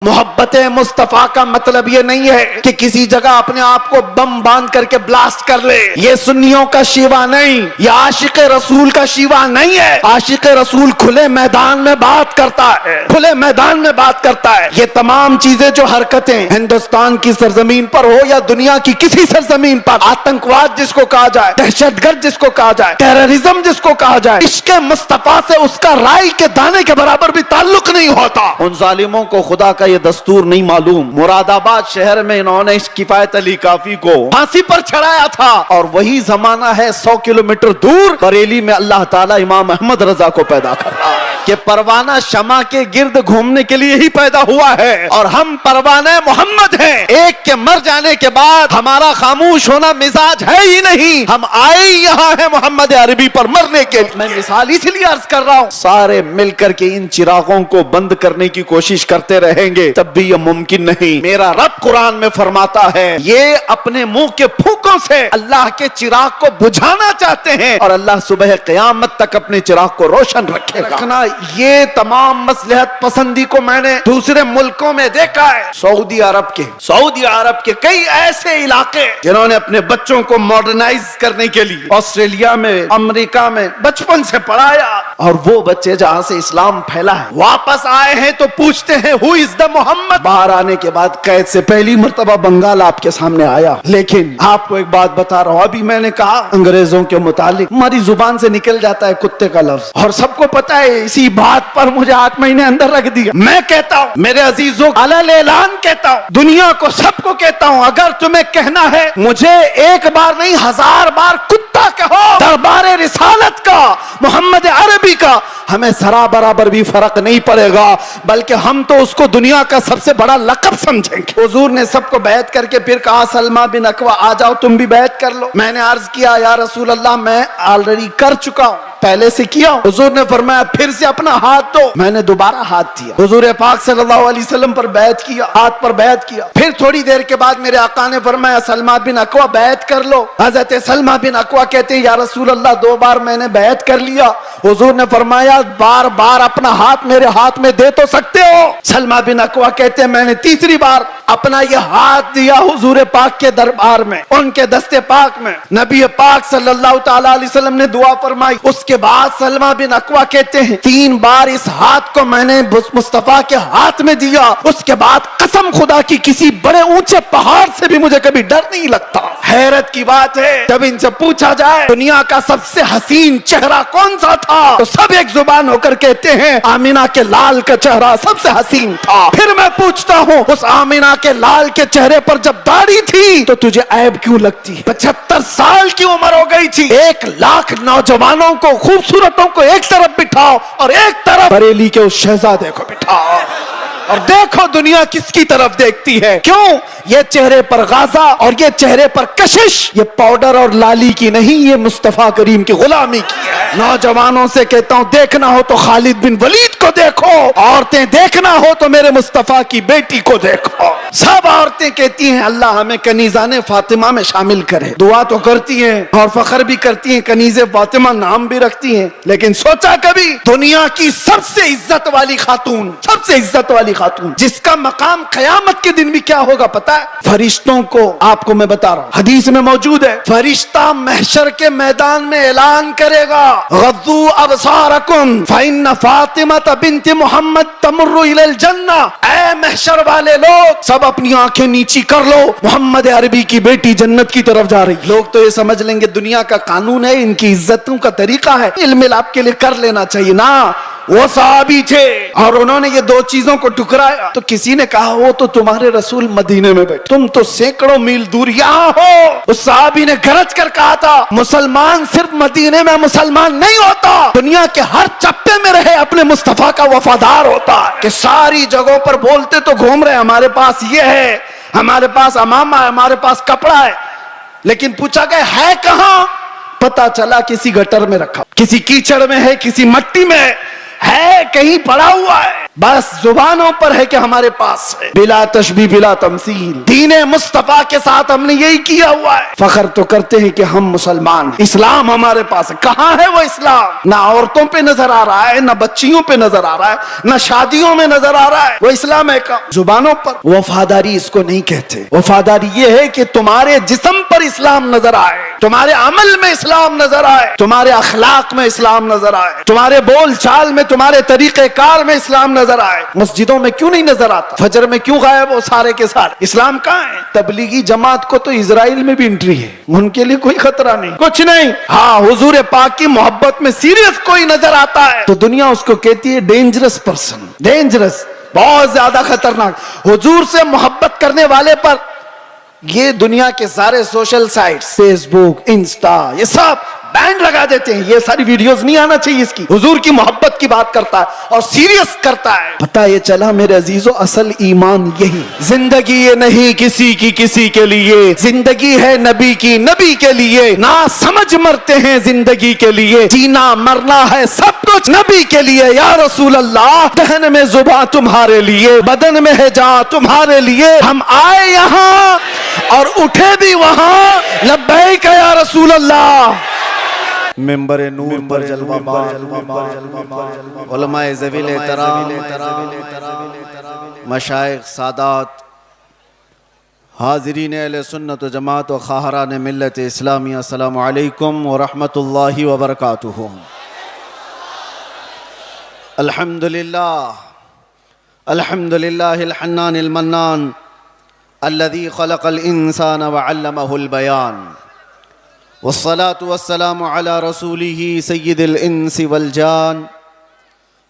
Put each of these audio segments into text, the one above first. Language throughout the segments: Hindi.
मोहब्बत मुस्तफा का मतलब ये नहीं है कि किसी जगह अपने आप को बम बांध करके ब्लास्ट कर ले। ये सुन्नियों का शिवा नहीं, ये आशिक रसूल का शिवा नहीं है। आशिक रसूल खुले मैदान में बात करता है, खुले मैदान में बात करता है। ये तमाम चीजें जो हरकतें हिंदुस्तान की सरजमीन पर हो या दुनिया की किसी सरजमीन पर, आतंकवाद जिसको कहा जाए, दहशतगर्द जिसको कहा जाए, टेररिज्म जिसको कहा जाए, इश्क़े मुस्तफा से उसका राई के दाने के बराबर भी ताल्लुक नहीं होता। उन जालिमों को खुदा का ये दस्तूर नहीं मालूम। मुरादाबाद शहर में इन्होंने किफायत अली काफी को फांसी पर चढ़ाया था, और वही जमाना है 100 किलोमीटर दूर बरेली में अल्लाह ताला इमाम अहमद रजा को पैदा कर रहा है कि परवाना शमा के गिर्द घूमने के लिए ही पैदा हुआ है, और हम परवाने मोहम्मद हैं। एक के मर जाने के बाद हमारा खामोश होना मिजाज है ही नहीं। हम आए यहाँ है मोहम्मद अरबी पर मरने के लिए। मैं मिसाल इसलिए अर्ज कर रहा हूँ, सारे मिलकर के इन चिरागों को बंद करने की कोशिश करते रहेंगे तब भी यह मुमकिन नहीं। मेरा रब कुरान में फरमाता है, ये अपने मुंह के फूकों से अल्लाह के चिराग को बुझाना चाहते हैं, और अल्लाह सुबह क़यामत तक अपने चिराग को रोशन रखेगा। ये तमाम मसलहत पसंदी को मैंने दूसरे मुल्कों में देखा है। सऊदी अरब के कई ऐसे इलाके जिन्होंने अपने बच्चों को मॉडर्नाइज करने के लिए ऑस्ट्रेलिया में, अमेरिका में बचपन से पढ़ाया, और वो बच्चे जहां से इस्लाम फैला है वापस आए हैं तो पूछते हैं हु इज द मोहम्मद। बाहर आने के बाद कैद से पहली मर्तबा बंगाल आपके सामने आया। लेकिन आपको एक बात बता रहा हूं, अभी मैंने कहा अंग्रेजों के मुतालिक हमारी जुबान से निकल जाता है कुत्ते का लफ्ज, और सबको पता है। इसी बात पर मुझे 8 महीने अंदर रख दिया। मैं कहता हूं मेरे अजीजों, अलल ऐलान कहता हूं, दुनिया को सबको कहता हूं, अगर तुम्हें कहना है मुझे एक बार नहीं 1000 बार कुत्ता कहो, दरबारे रिसालत का, मोहम्मद अरबी का, हमें जरा बराबर भी फर्क नहीं पड़ेगा, बल्कि हम तो उसको दुनिया का सबसे बड़ा लक़ब समझेंगे। हुजूर ने सबको बैत करके फिर कहा, सलमा बिन अकवा आ जाओ तुम भी बैत कर लो। मैंने अर्ज किया, या रसूल अल्लाह मैं ऑलरेडी कर चुका हूं, पहले से किया। हुजूर ने फरमाया फिर से अपना हाथ दो। मैंने दोबारा हाथ दिया। हुजूर पाक सल्लल्लाहु अलैहि वसल्लम पर बैत किया, हाथ पर बैत किया। फिर थोड़ी देर के बाद मेरे आका ने फरमाया, सलमा बिन अकवा बैत कर लो। हजरत सलमा बिन अकवा कहते हैं, या रसूल अल्लाह 2 बार मैंने बैत कर लिया। हुजूर ने फरमाया बार बार अपना हाथ मेरे हाथ में दे तो सकते हो। सलमा बिन अकवा कहते हैं, मैंने तीसरी बार अपना यह हाथ दिया हुजूर पाक के दरबार में, उनके दस्ते पाक में। नबी पाक सल्लल्लाहु ताला अलैहि वसल्लम ने दुआ फरमाई। उसके बाद सलमा बिन अकवा कहते हैं, 3 बार इस हाथ को मैंने मुस्तफा के हाथ में दिया। उसके बाद कसम खुदा की किसी बड़े ऊंचे पहाड़ से भी मुझे कभी डर नहीं लगता। हैरत की बात है, जब इनसे पूछा जाए दुनिया का सबसे हसीन चेहरा कौन सा था, तो सब एक जुबान होकर कहते हैं आमिना के लाल का चेहरा सबसे हसीन था। फिर मैं पूछता हूँ, उस आमिना के लाल के चेहरे पर जब दाढ़ी थी तो तुझे ऐब क्यों लगती है? 75 साल की उम्र हो गई थी। 1 लाख नौजवानों को, खूबसूरतों को एक तरफ बिठाओ और एक तरफ बरेली के उस शहजादे को बिठाओ, और देखो दुनिया किसकी तरफ देखती है। क्यों? ये चेहरे पर गाजा और ये चेहरे पर कशिश, ये पाउडर और लाली की नहीं, ये मुस्तफा करीम की गुलामी की है। नौजवानों से कहता हूं, देखना हो तो खालिद बिन वलीद को देखो, औरतें देखना हो तो मेरे मुस्तफा की बेटी को देखो। सब औरतें कहती हैं अल्लाह हमें कनीज़ाने फातिमा में शामिल करे। दुआ तो करती हैं और फख्र भी करती हैं, कनीज़े फातिमा नाम भी रखती हैं। लेकिन सोचा कभी दुनिया की सबसे इज्जत वाली खातून, सबसे इज्जत वाली खातून, जिसका मकाम क़यामत के दिन भी क्या होगा पता है? फरिश्तों को आपको मैं बता रहा हूं, हदीस में मौजूद है, फरिश्ता महशर के मैदान में ऐलान करेगा, गद्दू अबसारकुम फ़इन्न फातिमा बिन्त मोहम्मद तमुर्रु इलल जन्ना। ऐ महशर वाले लोग, सब अपनी आंखें नीची कर लो, मोहम्मद अरबी की बेटी जन्नत की तरफ जा रही। लोग तो ये समझ लेंगे दुनिया का कानून है, इनकी इज्जतों का तरीका है, इल्म आपके लिए कर लेना चाहिए ना। वो सहाबी थे और उन्होंने ये 2 चीजों को टुकराया। तो किसी ने कहा वो तो तुम्हारे रसूल मदीने में बैठे, तुम तो सैकड़ों मील दूर यहाँ हो। उस सहाबी ने गरज कर कहा था, मुसलमान सिर्फ मदीने में मुसलमान नहीं होता, दुनिया के हर चप्पे में रहे अपने मुस्तफा का वफादार होता है। कि सारी जगहों पर बोलते तो घूम रहे, हमारे पास ये है, हमारे पास अमामा है, हमारे पास कपड़ा है, लेकिन पूछा गया है कहाँ? पता चला किसी गटर में रखा, किसी कीचड़ में है, किसी मट्टी में है। है कहीं पड़ा हुआ है, बस जुबानों पर है कि हमारे पास है। बिला तशबीह बिला तमसील दीने मुस्तफा के साथ हमने यही किया हुआ है। फख्र तो करते हैं कि हम मुसलमान हैं, इस्लाम हमारे पास है। कहां है वो इस्लाम? ना औरतों पे नजर आ रहा है, ना बच्चियों पे नजर आ रहा है, ना शादियों में नजर आ रहा है। वो इस्लाम है का जुबानों पर। वफादारी इसको नहीं कहते। वफादारी ये है कि तुम्हारे जिस्म पर इस्लाम नजर आए, तुम्हारे अमल में इस्लाम नजर आए, तुम्हारे अखलाक में इस्लाम नजर आए, तुम्हारे बोल चाल में, तुम्हारे तरीके कार में इस्लाम नजर आए। मस्जिदों में क्यों नहीं नजर आता? फजर में क्यों गायब हो सारे के सारे? इस्लाम कहां है? तबलीगी जमात को तो इजराइल में भी एंट्री है, उनके लिए कोई खतरा नहीं, कुछ नहीं। हाँ, हुजूर पाक की मोहब्बत में सीरियस कोई नजर आता है तो दुनिया उसको कहती है डेंजरस पर्सन, डेंजरस, बहुत ज्यादा खतरनाक। हुजूर से मोहब्बत करने वाले पर ये दुनिया के सारे सोशल साइट्स, फेसबुक, इंस्टा, ये सब बैंड लगा देते हैं। ये सारी वीडियोस नहीं आना चाहिए इसकी। हुजूर की मोहब्बत की बात करता है और सीरियस करता है। पता ये चला मेरे अजीजों, असल ईमान यही। जिंदगी ये नहीं किसी की किसी के लिए, जिंदगी है नबी की नबी के लिए। ना समझ मरते हैं जिंदगी के लिए, जीना मरना है सब कुछ नबी के लिए। या रसूल अल्लाह, दहन में जुबान तुम्हारे लिए, बदन में है जान तुम्हारे लिए। हम आए यहाँ और उठे भी वहां, लब्बैक या रसूल अल्लाह। मेंबर नूर पर जलवाबार, उलमाए ज़वील एहतराम, मशाइख सादात, हाज़रीन अहले सुन्नत व जमात व ख़ाहरान मिल्लत इस्लामिया, अस्सलामु अलैकुम व रहमतुल्लाहि व बरकातुहू। अल्हम्दुलिल्लाह, अल्हम्दुलिल्लाहिल हन्नानिल मन्नान, अल्लज़ी ख़लक़ल इंसान व अल्लमहुल बयान। वस्सलातु वस्सलामु अला रसूलिही सय्यिदिल इंसी वल जान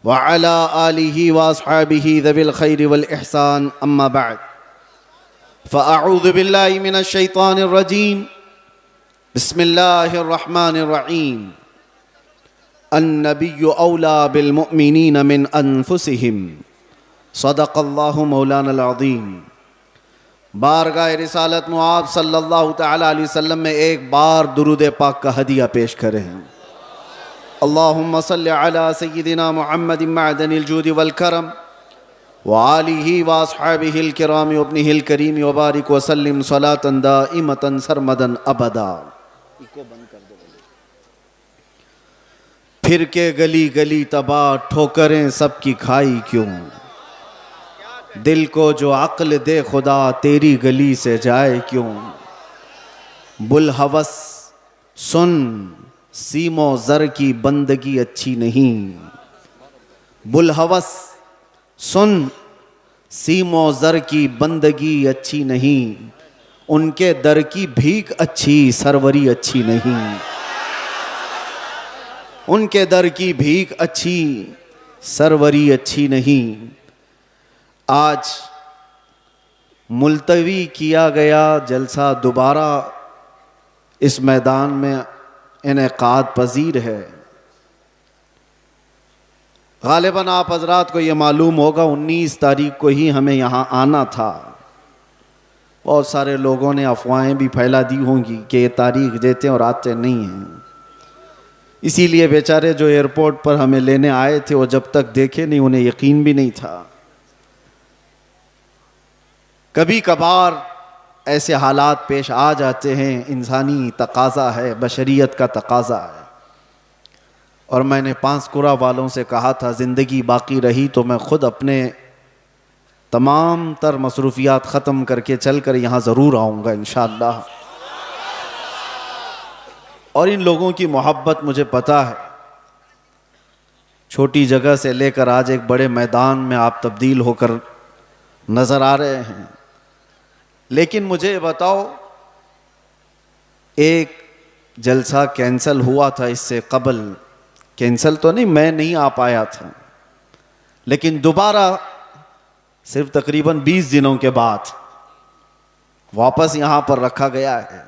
व अला आलिही व अस्हाबिही ज़विल खैरि वल इहसान, अम्मा बअद। फ़अऊज़ु बिल्लाहि मिनश शैतानिर रजीम, बिस्मिल्लाहिर रहमानिर रहीम। अन्नबिय्यु औला बिल मुअमिनीन मिन अनफुसिहिम, सदक़ल्लाहु मौलानल अज़ीम। बारगाह रिसालत मुआब सल्लल्लाहु तआला अलैहि वसल्लम में एक बार दुरूद पाक का हदिया पेश करें। अल्लाहुम्मा सल्लि अला सय्यिदिना मुहम्मदिन मअदनिल जूदि वल करम व आलिहि व अस्हाबिहिल किराम व इब्निहिल करीम व बारिक व सल्लिम सलातन दाइमतन सरमदन अबदा। फिर के गली गली तबाह, ठोकरें सबकी खाई क्यों? दिल को जो अक्ल दे खुदा, तेरी गली से जाए क्यों? बुलहवस सुन, सीमो ज़र की बंदगी अच्छी नहीं। बुलहवस सुन, सीमो ज़र की बंदगी अच्छी नहीं। उनके दर की भीख अच्छी, सरवरी अच्छी नहीं। उनके दर की भीख अच्छी, सरवरी अच्छी नहीं। आज मुलतवी किया गया जलसा दोबारा इस मैदान में इनेकाद पजीर है। गालिबन आप हजरात को ये मालूम होगा 19 तारीख को ही हमें यहाँ आना था। बहुत सारे लोगों ने अफवाहें भी फैला दी होंगी कि ये तारीख देते हैं और आते नहीं हैं। इसीलिए बेचारे जो एयरपोर्ट पर हमें लेने आए थे वो जब तक देखे नहीं उन्हें यकीन भी नहीं था। कभी कभार ऐसे हालात पेश आ जाते हैं, इंसानी तकाज़ा है, बशरियत का तकाज़ा है। और मैंने पांसकुरा वालों से कहा था ज़िंदगी बाकी रही तो मैं ख़ुद अपने तमाम तर मसरूफियात ख़त्म करके चल कर यहाँ ज़रूर आऊँगा इंशाअल्लाह। और इन लोगों की मोहब्बत मुझे पता है। छोटी जगह से लेकर आज एक बड़े मैदान में आप तब्दील होकर नज़र आ रहे हैं। लेकिन मुझे बताओ, एक जलसा कैंसिल हुआ था इससे कबल, कैंसिल तो नहीं, मैं नहीं आ पाया था, लेकिन दोबारा सिर्फ तकरीबन 20 दिनों के बाद वापस यहाँ पर रखा गया है।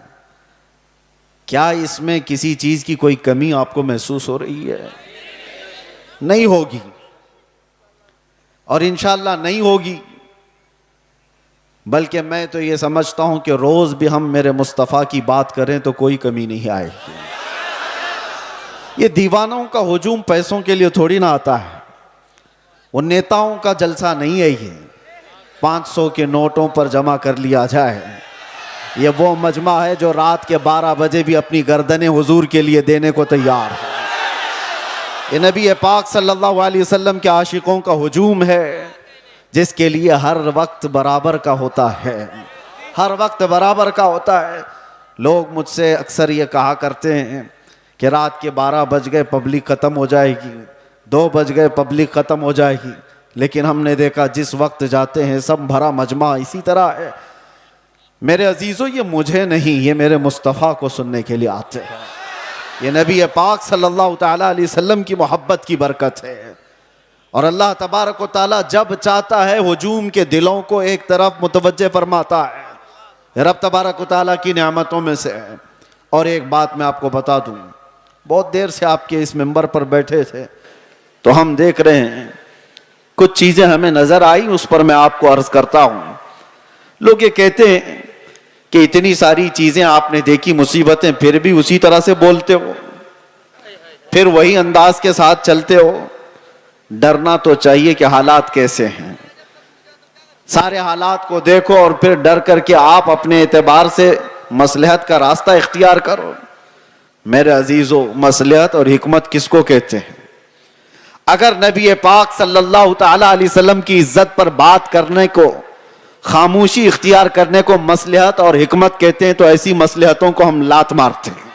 क्या इसमें किसी चीज़ की कोई कमी आपको महसूस हो रही है? नहीं होगी और इंशाअल्लाह नहीं होगी। बल्कि मैं तो ये समझता हूं कि रोज़ भी हम मेरे मुस्तफ़ा की बात करें तो कोई कमी नहीं आएगी। ये दीवानों का हुजूम पैसों के लिए थोड़ी ना आता है। वो नेताओं का जलसा नहीं है, ये 500 के नोटों पर जमा कर लिया जाए। ये वो मजमा है जो रात के 12 बजे भी अपनी गर्दनें हुजूर के लिए देने को तैयार है। ये नबी पाक सल्लल्लाहु अलैहि वसल्लम के आशिकों का हुजूम है, जिसके लिए हर वक्त बराबर का होता है, हर वक्त बराबर का होता है। लोग मुझसे अक्सर ये कहा करते हैं कि रात के 12 बज गए पब्लिक ख़त्म हो जाएगी, 2 बज गए पब्लिक ख़त्म हो जाएगी, लेकिन हमने देखा जिस वक्त जाते हैं सब भरा मजमा इसी तरह है। मेरे अजीज़ों, ये मुझे नहीं, ये मेरे मुस्तफ़ा को सुनने के लिए आते हैं। ये नबी पाक सल्लल्लाहु तआला अलैहि वसल्लम की मोहब्बत की बरकत है। और अल्लाह तबारक व तआला जब चाहता है हुजूम के दिलों को एक तरफ मुतवज्जे फरमाता है, रब तबारक व तआला की नेमतों में से है। और एक बात मैं आपको बता दूं, बहुत देर से आपके इस मिंबर पर बैठे थे तो हम देख रहे हैं कुछ चीज़ें हमें नज़र आई, उस पर मैं आपको अर्ज़ करता हूँ। लोग ये कहते हैं कि इतनी सारी चीज़ें आपने देखी, मुसीबतें, फिर भी उसी तरह से बोलते हो, फिर वही अंदाज के साथ चलते हो। डरना तो चाहिए कि हालात कैसे हैं, सारे हालात को देखो और फिर डर करके आप अपने एतबार से मसलहत का रास्ता इख्तियार करो। मेरे अजीजों, मसलहत और हिकमत किसको कहते हैं? अगर नबी पाक सल्लल्लाहु तआला अलैहि वसल्लम की इज्जत पर बात करने को, खामोशी इख्तियार करने को मसलहत और हिकमत कहते हैं, तो ऐसी मसलहतों को हम लात मारते हैं।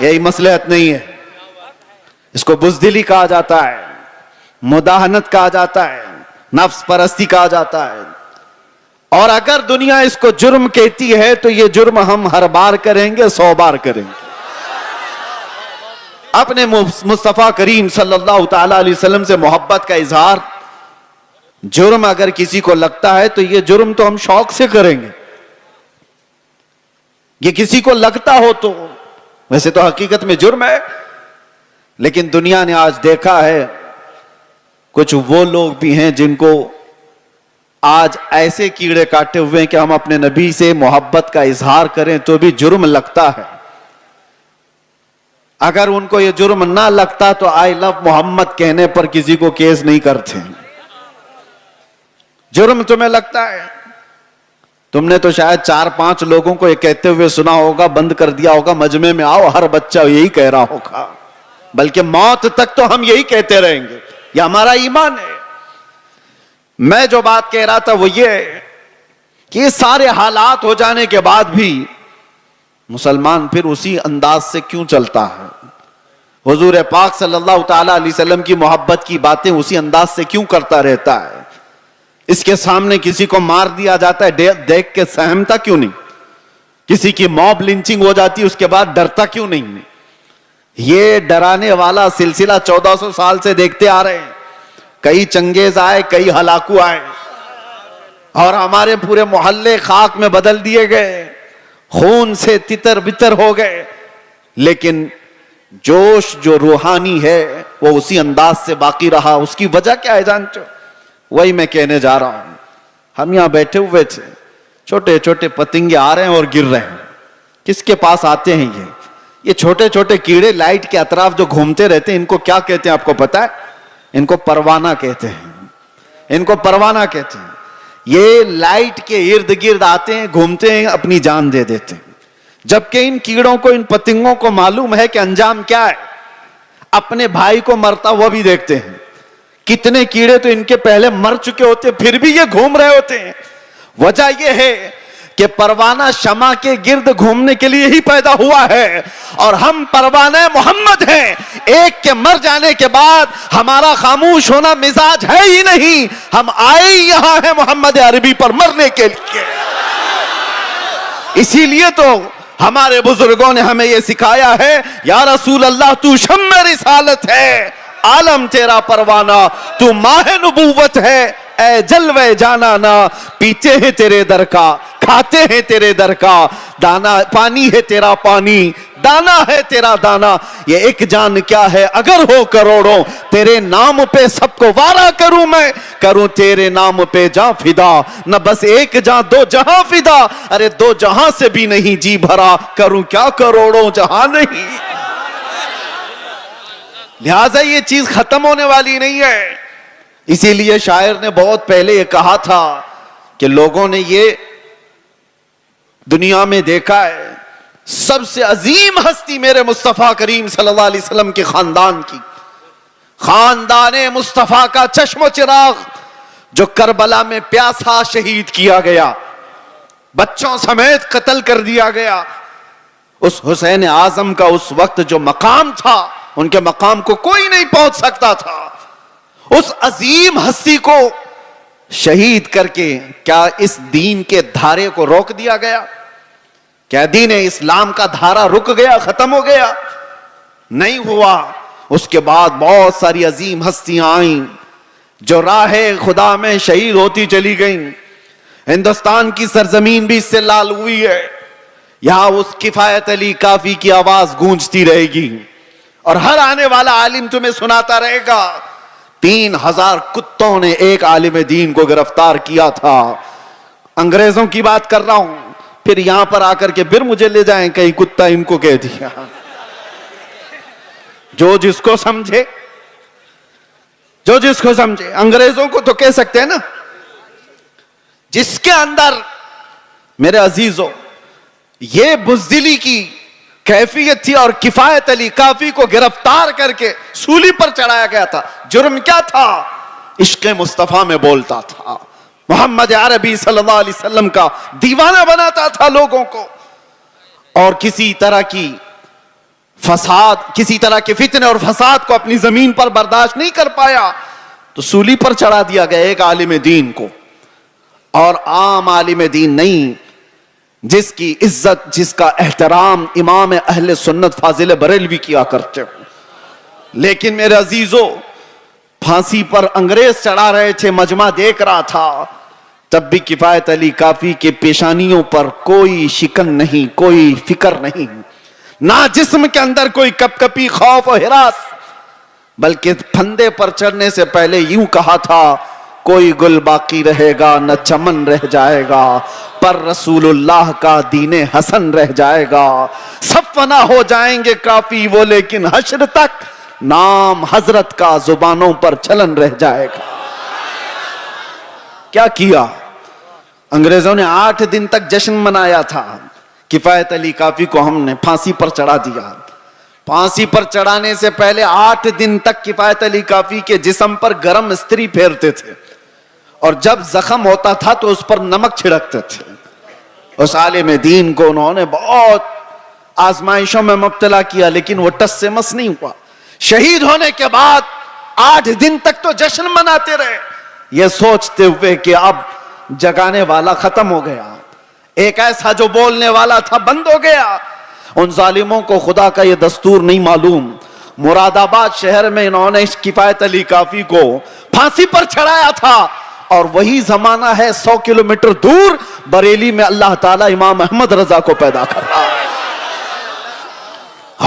यही मसलहत नहीं है, इसको बुज़दिली कहा जाता है, मुदाहनत कहा जाता है, नफ्स परस्ती कहा जाता है। और अगर दुनिया इसको जुर्म कहती है तो ये जुर्म हम हर बार करेंगे, 100 बार करेंगे। अपने मुस्तफ़ा करीम सल्लल्लाहु तआला अलैहि वसल्लम से मोहब्बत का इजहार जुर्म अगर किसी को लगता है तो ये जुर्म तो हम शौक से करेंगे। ये किसी को लगता हो तो, वैसे तो हकीकत में जुर्म है। लेकिन दुनिया ने आज देखा है कुछ वो लोग भी हैं जिनको आज ऐसे कीड़े काटे हुए हैं कि हम अपने नबी से मोहब्बत का इजहार करें तो भी जुर्म लगता है। अगर उनको ये जुर्म ना लगता तो आई लव मोहम्मद कहने पर किसी को केस नहीं करते। जुर्म तुम्हें लगता है, तुमने तो शायद 4-5 लोगों को ये कहते हुए सुना होगा, बंद कर दिया होगा, मजमे में आओ, हर बच्चा यही कह रहा होगा, बल्कि मौत तक तो हम यही कहते रहेंगे, यह हमारा ईमान है। मैं जो बात कह रहा था वो ये कि ये सारे हालात हो जाने के बाद भी मुसलमान फिर उसी अंदाज से क्यों चलता है? हुजूर पाक सल्लल्लाहु तआला अलैहि वसल्लम की मोहब्बत की बातें उसी अंदाज से क्यों करता रहता है? इसके सामने किसी को मार दिया जाता है, देख के सहमता क्यों नहीं? किसी की मॉब लिंचिंग हो जाती है, उसके बाद डरता क्यों नहीं? ये डराने वाला सिलसिला 1400 साल से देखते आ रहे हैं। कई चंगेज आए, कई हलाकू आए और हमारे पूरे मोहल्ले खाक में बदल दिए गए, खून से तितर बितर हो गए। लेकिन जोश जो रूहानी है वो उसी अंदाज से बाकी रहा। उसकी वजह क्या है जानते हो? वही मैं कहने जा रहा हूं। हम यहां बैठे हुए थे, छोटे छोटे पतंगे आ रहे हैं और गिर रहे हैं। किसके पास आते हैं ये छोटे छोटे कीड़े लाइट के अतराफ जो घूमते रहते हैं, इनको क्या कहते हैं आपको पता है? इनको परवाना कहते हैं। इनको परवाना कहते हैं। ये लाइट के इर्द गिर्द आते हैं, घूमते हैं, अपनी जान दे देते हैं। जबकि इन कीड़ों को, इन पतंगों को मालूम है कि अंजाम क्या है। अपने भाई को मरता हुआ भी देखते हैं। कितने कीड़े तो इनके पहले मर चुके होते, फिर भी ये घूम रहे होते हैं। वजह यह है कि परवाना शमा के गिर्द घूमने के लिए ही पैदा हुआ है और हम परवाना मोहम्मद हैं। एक के मर जाने के बाद हमारा खामोश होना मिजाज है ही नहीं। हम आए यहां हैं मोहम्मद अरबी पर मरने के लिए। इसीलिए तो हमारे बुजुर्गों ने हमें यह सिखाया है, या रसूल अल्लाह तू शम्मे रिसालत है, आलम तेरा परवाना, तू माह नबूवत है, ए जलवे जाना ना। पीते हैं तेरे दर का, खाते हैं तेरे दर का, दाना पानी है तेरा पानी, दाना है तेरा दाना। ये एक जान क्या है अगर हो करोड़ों, तेरे नाम पे सबको वारा करूं मैं, करूं तेरे नाम पे जा फिदा। न बस एक जा दो जहां फिदा, अरे 2 जहां से भी नहीं जी भरा, करूं क्या करोड़ों जहां नहीं। लिहाजा ये चीज खत्म होने वाली नहीं है। इसीलिए शायर ने बहुत पहले ये कहा था कि लोगों ने ये दुनिया में देखा है, सबसे अजीम हस्ती मेरे मुस्तफा करीम सल्लल्लाहु अलैहि वसल्लम के खानदान की, खानदाने मुस्तफा का चश्मो चिराग जो करबला में प्यासा शहीद किया गया, बच्चों समेत कत्ल कर दिया गया। उस हुसैन आजम का उस वक्त जो मकाम था, उनके मकाम को कोई नहीं पहुंच सकता था। उस अजीम हस्ती को शहीद करके क्या इस दीन के धारे को रोक दिया गया? क्या दीन इस्लाम का धारा रुक गया, खत्म हो गया? नहीं हुआ। उसके बाद बहुत सारी अजीम हस्तियां आईं जो राहे खुदा में शहीद होती चली गईं। हिंदुस्तान की सरजमीन भी इससे लाल हुई है। यहां उस किफायत अली काफी की आवाज गूंजती रहेगी और हर आने वाला आलिम तुम्हें सुनाता रहेगा 3000 कुत्तों ने एक आलिम दीन को गिरफ्तार किया था। अंग्रेजों की बात कर रहा हूं, फिर यहां पर आकर के फिर मुझे ले जाएं कहीं कुत्ता इनको कह दिया। जो जिसको समझे, जो जिसको समझे। अंग्रेजों को तो कह सकते हैं ना, जिसके अंदर मेरे अजीजों ये बुज़दिली की कैफियत थी और किफायत अली काफी को गिरफ्तार करके सूली पर चढ़ाया गया था। जुर्म क्या था? इश्क मुस्तफा में बोलता था, मोहम्मद अरबी सल्लल्लाहु अलैहि वसल्लम का दीवाना बनाता था लोगों को, और किसी तरह की फसाद, किसी तरह के फितने और फसाद को अपनी जमीन पर बर्दाश्त नहीं कर पाया तो सूली पर चढ़ा दिया गया एक आलिम दीन को। और आम आलिम दीन नहीं, जिसकी इज्जत, जिसका एहतराम इमाम अहले सुन्नत फाजिल बरेलवी किया करते हो। लेकिन मेरे अजीजों, फांसी पर अंग्रेज चढ़ा रहे थे, मजमा देख रहा था, तब भी किफायत अली काफी के पेशानियों पर कोई शिकन नहीं, कोई फिक्र नहीं, ना जिस्म के अंदर कोई कपकपी, खौफ और हिरास, बल्कि फंदे पर चढ़ने से पहले यूं कहा था, कोई गुल बाकी रहेगा न चमन रह जाएगा, पर रसूलुल्लाह का दीने हसन रह जाएगा। सब फना हो जाएंगे काफी वो, लेकिन हश्र तक नाम हजरत का जुबानों पर चलन रह जाएगा। क्या किया? अंग्रेजों ने 8 दिन तक जश्न मनाया था। किफायत अली काफी को हमने फांसी पर चढ़ा दिया। फांसी पर चढ़ाने से पहले 8 दिन तक किफायत अली काफी के जिस्म पर गरम इस्त्री फेरते थे, और जब जख्म होता था तो उस पर नमक छिड़कते थे। उस आलिम दीन को उन्होंने बहुत आजमाइशों में मुब्तला किया, लेकिन वो टस से मस नहीं हुआ। शहीद होने के बाद 8 दिन तक तो जश्न मनाते रहे, ये सोचते हुए कि अब जगाने वाला खत्म हो गया, एक ऐसा जो बोलने वाला था बंद हो गया। उन जालिमों को खुदा का ये दस्तूर नहीं मालूम, मुरादाबाद शहर में इन्होंने इस किफायत अली काफी को फांसी पर चढ़ाया था, और वही जमाना है 100 किलोमीटर दूर बरेली में अल्लाह ताला इमाम अहमद रजा को पैदा कर रहा है।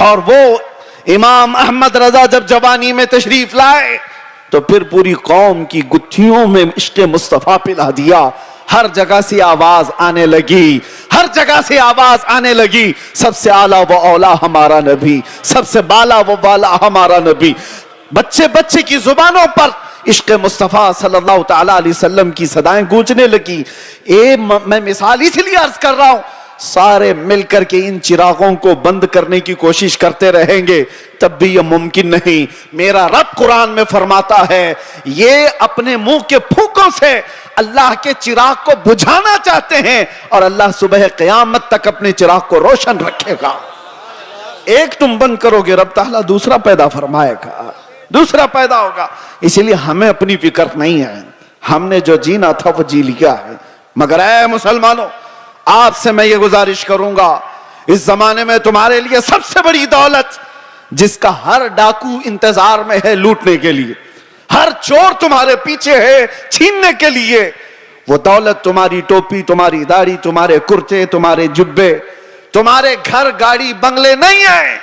और वो इमाम अहमद रजा जब जवानी में तशरीफ लाए तो फिर पूरी कौम की गुत्थियों में इश्क मुस्तफा पिला दिया। हर जगह से आवाज आने लगी, हर जगह से आवाज आने लगी, सबसे आला वो औला हमारा नबी, सबसे बाला वो बाला हमारा नबी। बच्चे बच्चे की जुबानों पर इश्क मुस्तफा सल्लल्लाहु ताला अलैहि वसल्लम की सदाएं गूंजने लगी। मैं मिसाल इसलिए अर्ज कर रहा हूं, सारे मिलकर के इन चिरागों को बंद करने की कोशिश करते रहेंगे तब भी यह मुमकिन नहीं। मेरा रब कुरान में फरमाता है, ये अपने मुंह के फूकों से अल्लाह के चिराग को बुझाना चाहते हैं, और अल्लाह सुबह क़यामत तक अपने चिराग को रोशन रखेगा। एक तुम बंद करोगे, रब ताला दूसरा पैदा फरमाएगा, दूसरा पैदा होगा। इसलिए हमें अपनी फिक्र नहीं है, हमने जो जीना था वो जी लिया है। मगर ऐ मुसलमानों, आपसे मैं ये गुजारिश करूंगा, इस जमाने में तुम्हारे लिए सबसे बड़ी दौलत जिसका हर डाकू इंतजार में है लूटने के लिए, हर चोर तुम्हारे पीछे है छीनने के लिए, वो दौलत तुम्हारी टोपी, तुम्हारी दाढ़ी, तुम्हारे कुर्ते, तुम्हारे जुब्बे, तुम्हारे घर गाड़ी बंगले नहीं है।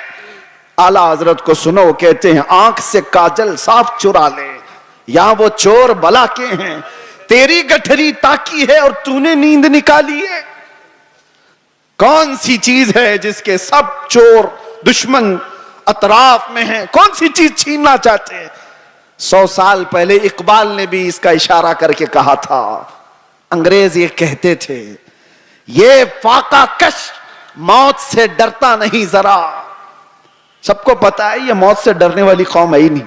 आला हजरत को सुनो, कहते हैं आंख से काजल साफ चुरा ले, यहां वो चोर भला के हैं, तेरी गठरी ताकी है और तूने नींद निकाली है। कौन सी चीज है जिसके सब चोर दुश्मन अतराफ में हैं? कौन सी चीज छीनना चाहते हैं? 100 साल पहले इकबाल ने भी इसका इशारा करके कहा था। अंग्रेज ये कहते थे, ये फाका कश मौत से डरता नहीं जरा। सबको पता है ये मौत से डरने वाली कौम है ही नहीं।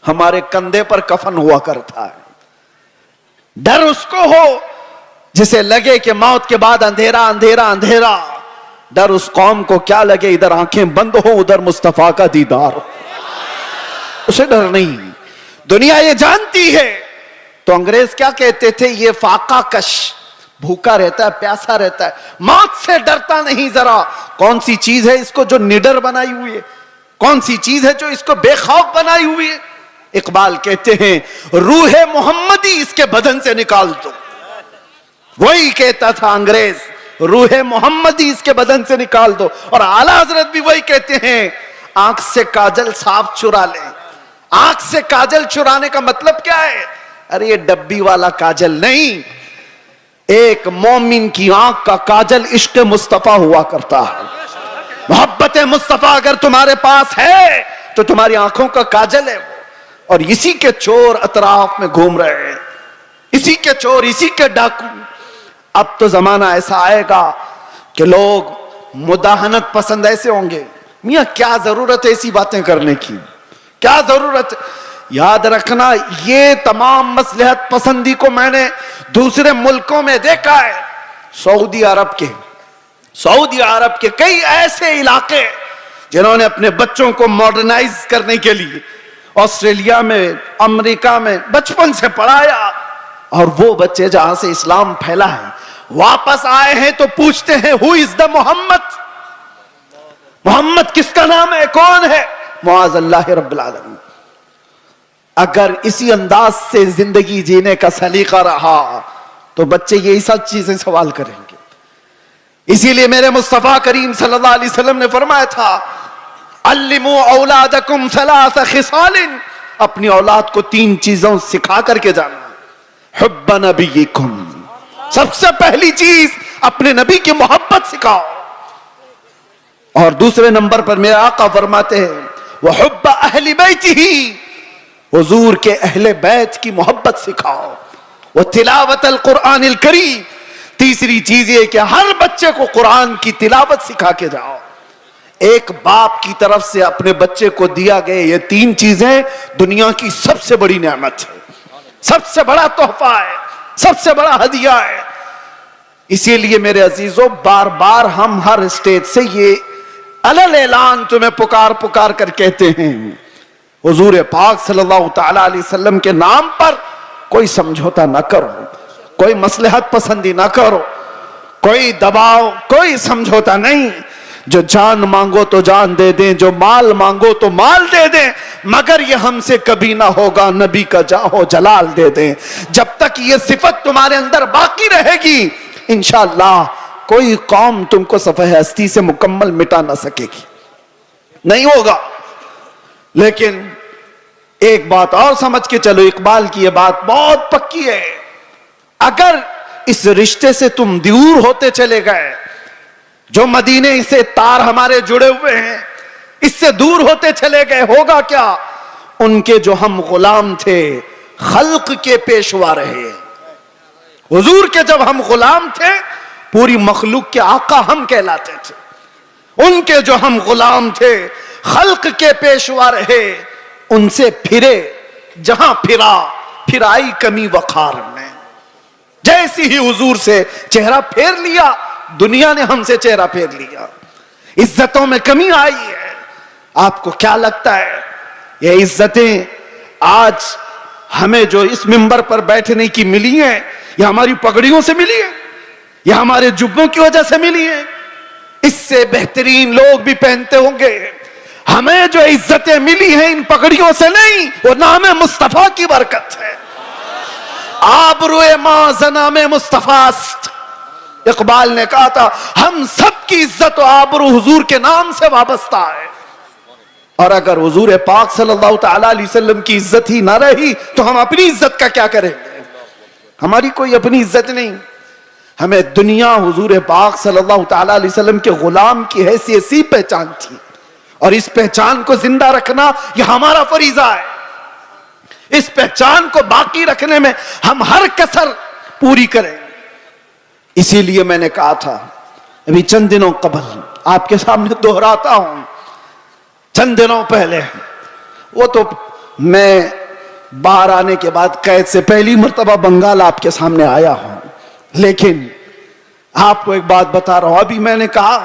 हमारे कंधे पर कफन हुआ करता है। डर उसको हो जिसे लगे कि मौत के बाद अंधेरा अंधेरा अंधेरा। डर उस कौम को क्या लगे इधर आंखें बंद हो उधर मुस्तफा का दीदार हो, उसे डर नहीं। दुनिया ये जानती है। तो अंग्रेज क्या कहते थे, ये फाका कश, भूखा रहता है, प्यासा रहता है, मौत से डरता नहीं जरा। कौन सी चीज है इसको जो निडर बनाई हुई है? कौन सी चीज है जो इसको बेखौफ बनाई हुई है? इकबाल कहते हैं, रूहे मोहम्मदी इसके बदन से निकाल दो। वही कहता था अंग्रेज, रूहे मोहम्मदी इसके बदन से निकाल दो। और आला हजरत भी वही कहते हैं, आंख से काजल साफ चुरा ले। आंख से काजल चुराने का मतलब क्या है? अरे ये डब्बी वाला काजल नहीं, एक मोमिन की आंख का काजल इश्क मुस्तफा हुआ करता है। मोहब्बत मुस्तफा अगर तुम्हारे पास है तो तुम्हारी आंखों का काजल है वो। और इसी के चोर अतराफ में घूम रहे हैं, इसी के चोर, इसी के डाकू। अब तो जमाना ऐसा आएगा कि लोग मुदाहनत पसंद ऐसे होंगे। मियां क्या जरूरत है ऐसी बातें करने की, क्या जरूरत है? याद रखना, ये तमाम मसलहत पसंदी को मैंने दूसरे मुल्कों में देखा है। सऊदी अरब के कई ऐसे इलाके जिन्होंने अपने बच्चों को मॉडर्नाइज करने के लिए ऑस्ट्रेलिया में, अमेरिका में बचपन से पढ़ाया। और वो बच्चे जहां से इस्लाम फैला है वापस आए हैं तो पूछते हैं, who is the Mohammad? Mohammad किसका नाम है, कौन है? मुआज़ अल्लाह रब्बिल आलमीन। अगर इसी अंदाज से जिंदगी जीने का सलीका रहा तो बच्चे यही सब चीजें सवाल करेंगे। इसीलिए मेरे मुस्तफा करीम सल्लल्लाहु अलैहि वसल्लम ने फरमाया था, अल्लिमू औलादकुम सलास खिसालिन, अपनी औलाद को 3 चीजों सिखा करके जाना। हुब्ब नबीकुम, सबसे पहली चीज अपने नबी की मोहब्बत सिखाओ। और दूसरे नंबर पर मेरे आका फरमाते हैं, वह हुब्ब अहली बैतिही, हुजूर के अहले बैत की मोहब्बत सिखाओ। वह तिलावत अल कुरानिल करीम, तीसरी चीज ये कि हर बच्चे को कुरान की तिलावत सिखा के जाओ। एक बाप की तरफ से अपने बच्चे को दिया गए ये 3 चीजें दुनिया की सबसे बड़ी नेमत है, सबसे बड़ा तोहफा है, सबसे बड़ा हदिया है। इसीलिए मेरे अजीजों, बार बार हम हर स्टेज से ये अलल ऐलान तुम्हें पुकार पुकार कर कहते हैं, हुजूर पाक सल्लल्लाहु तआला अलैहि वसल्लम के नाम पर कोई समझौता ना करो, कोई मसलहत पसंदी ना करो, कोई दबाव, कोई समझौता नहीं। जो जान मांगो तो जान दे दें, जो माल मांगो तो माल दे दें, मगर ये हमसे कभी ना होगा नबी का जाहो जलाल दे दें। जब तक ये सिफत तुम्हारे अंदर बाकी रहेगी, इंशाअल्लाह कोई कौम तुमको सफ़े हस्ती से मुकम्मल मिटा ना सकेगी, नहीं होगा। लेकिन एक बात और समझ के चलो, इकबाल की ये बात बहुत पक्की है। अगर इस रिश्ते से तुम दूर होते चले गए, जो मदीने से तार हमारे जुड़े हुए हैं, इससे दूर होते चले गए, होगा क्या? उनके जो हम गुलाम थे, खल्क के पेशवा रहे। हुजूर के जब हम गुलाम थे, पूरी मखलूक के आका हम कहलाते थे। उनके जो हम गुलाम थे, खल्क के पेशवा रहे, उनसे फिरे जहां फिरा, फिर आई कमी वखार में। जैसी ही हुजूर से चेहरा फेर लिया, दुनिया ने हमसे चेहरा फेर लिया, इज्जतों में कमी आई है। आपको क्या लगता है ये इज्जतें आज हमें जो इस मिंबर पर बैठने की मिली है, या हमारी पगड़ियों से मिली है, या हमारे जुब्बों की वजह से मिली है? इससे बेहतरीन लोग भी पहनते होंगे। हमें जो इज्जतें मिली हैं इन पगड़ियों से नहीं, वो नाम मुस्तफा की बरकत है। आबरूए मां जनाम मुस्तफास्त, इकबाल ने कहा था, हम सब की इज्जत और आबरू हुजूर के नाम से वाबस्ता है। और अगर हुजूर पाक सल्लल्लाहु तआला अलैहि वसल्लम की इज्जत ही ना रही तो हम अपनी इज्जत का क्या करेंगे? हमारी कोई अपनी इज्जत नहीं। हमें दुनिया हुजूर पाक सल्लल्लाहु तआला अलैहि वसल्लम के गुलाम की हैसियत सी पहचान थी, और इस पहचान को जिंदा रखना यह हमारा फरीजा है। इस पहचान को बाकी रखने में हम हर कसर पूरी करें। इसीलिए मैंने कहा था अभी चंद दिनों कबल, आपके सामने दोहराता हूं, चंद दिनों पहले, वो तो मैं बाहर आने के बाद कैद से पहली मर्तबा बंगाल आपके सामने आया हूं, लेकिन आपको एक बात बता रहा हूं। अभी मैंने कहा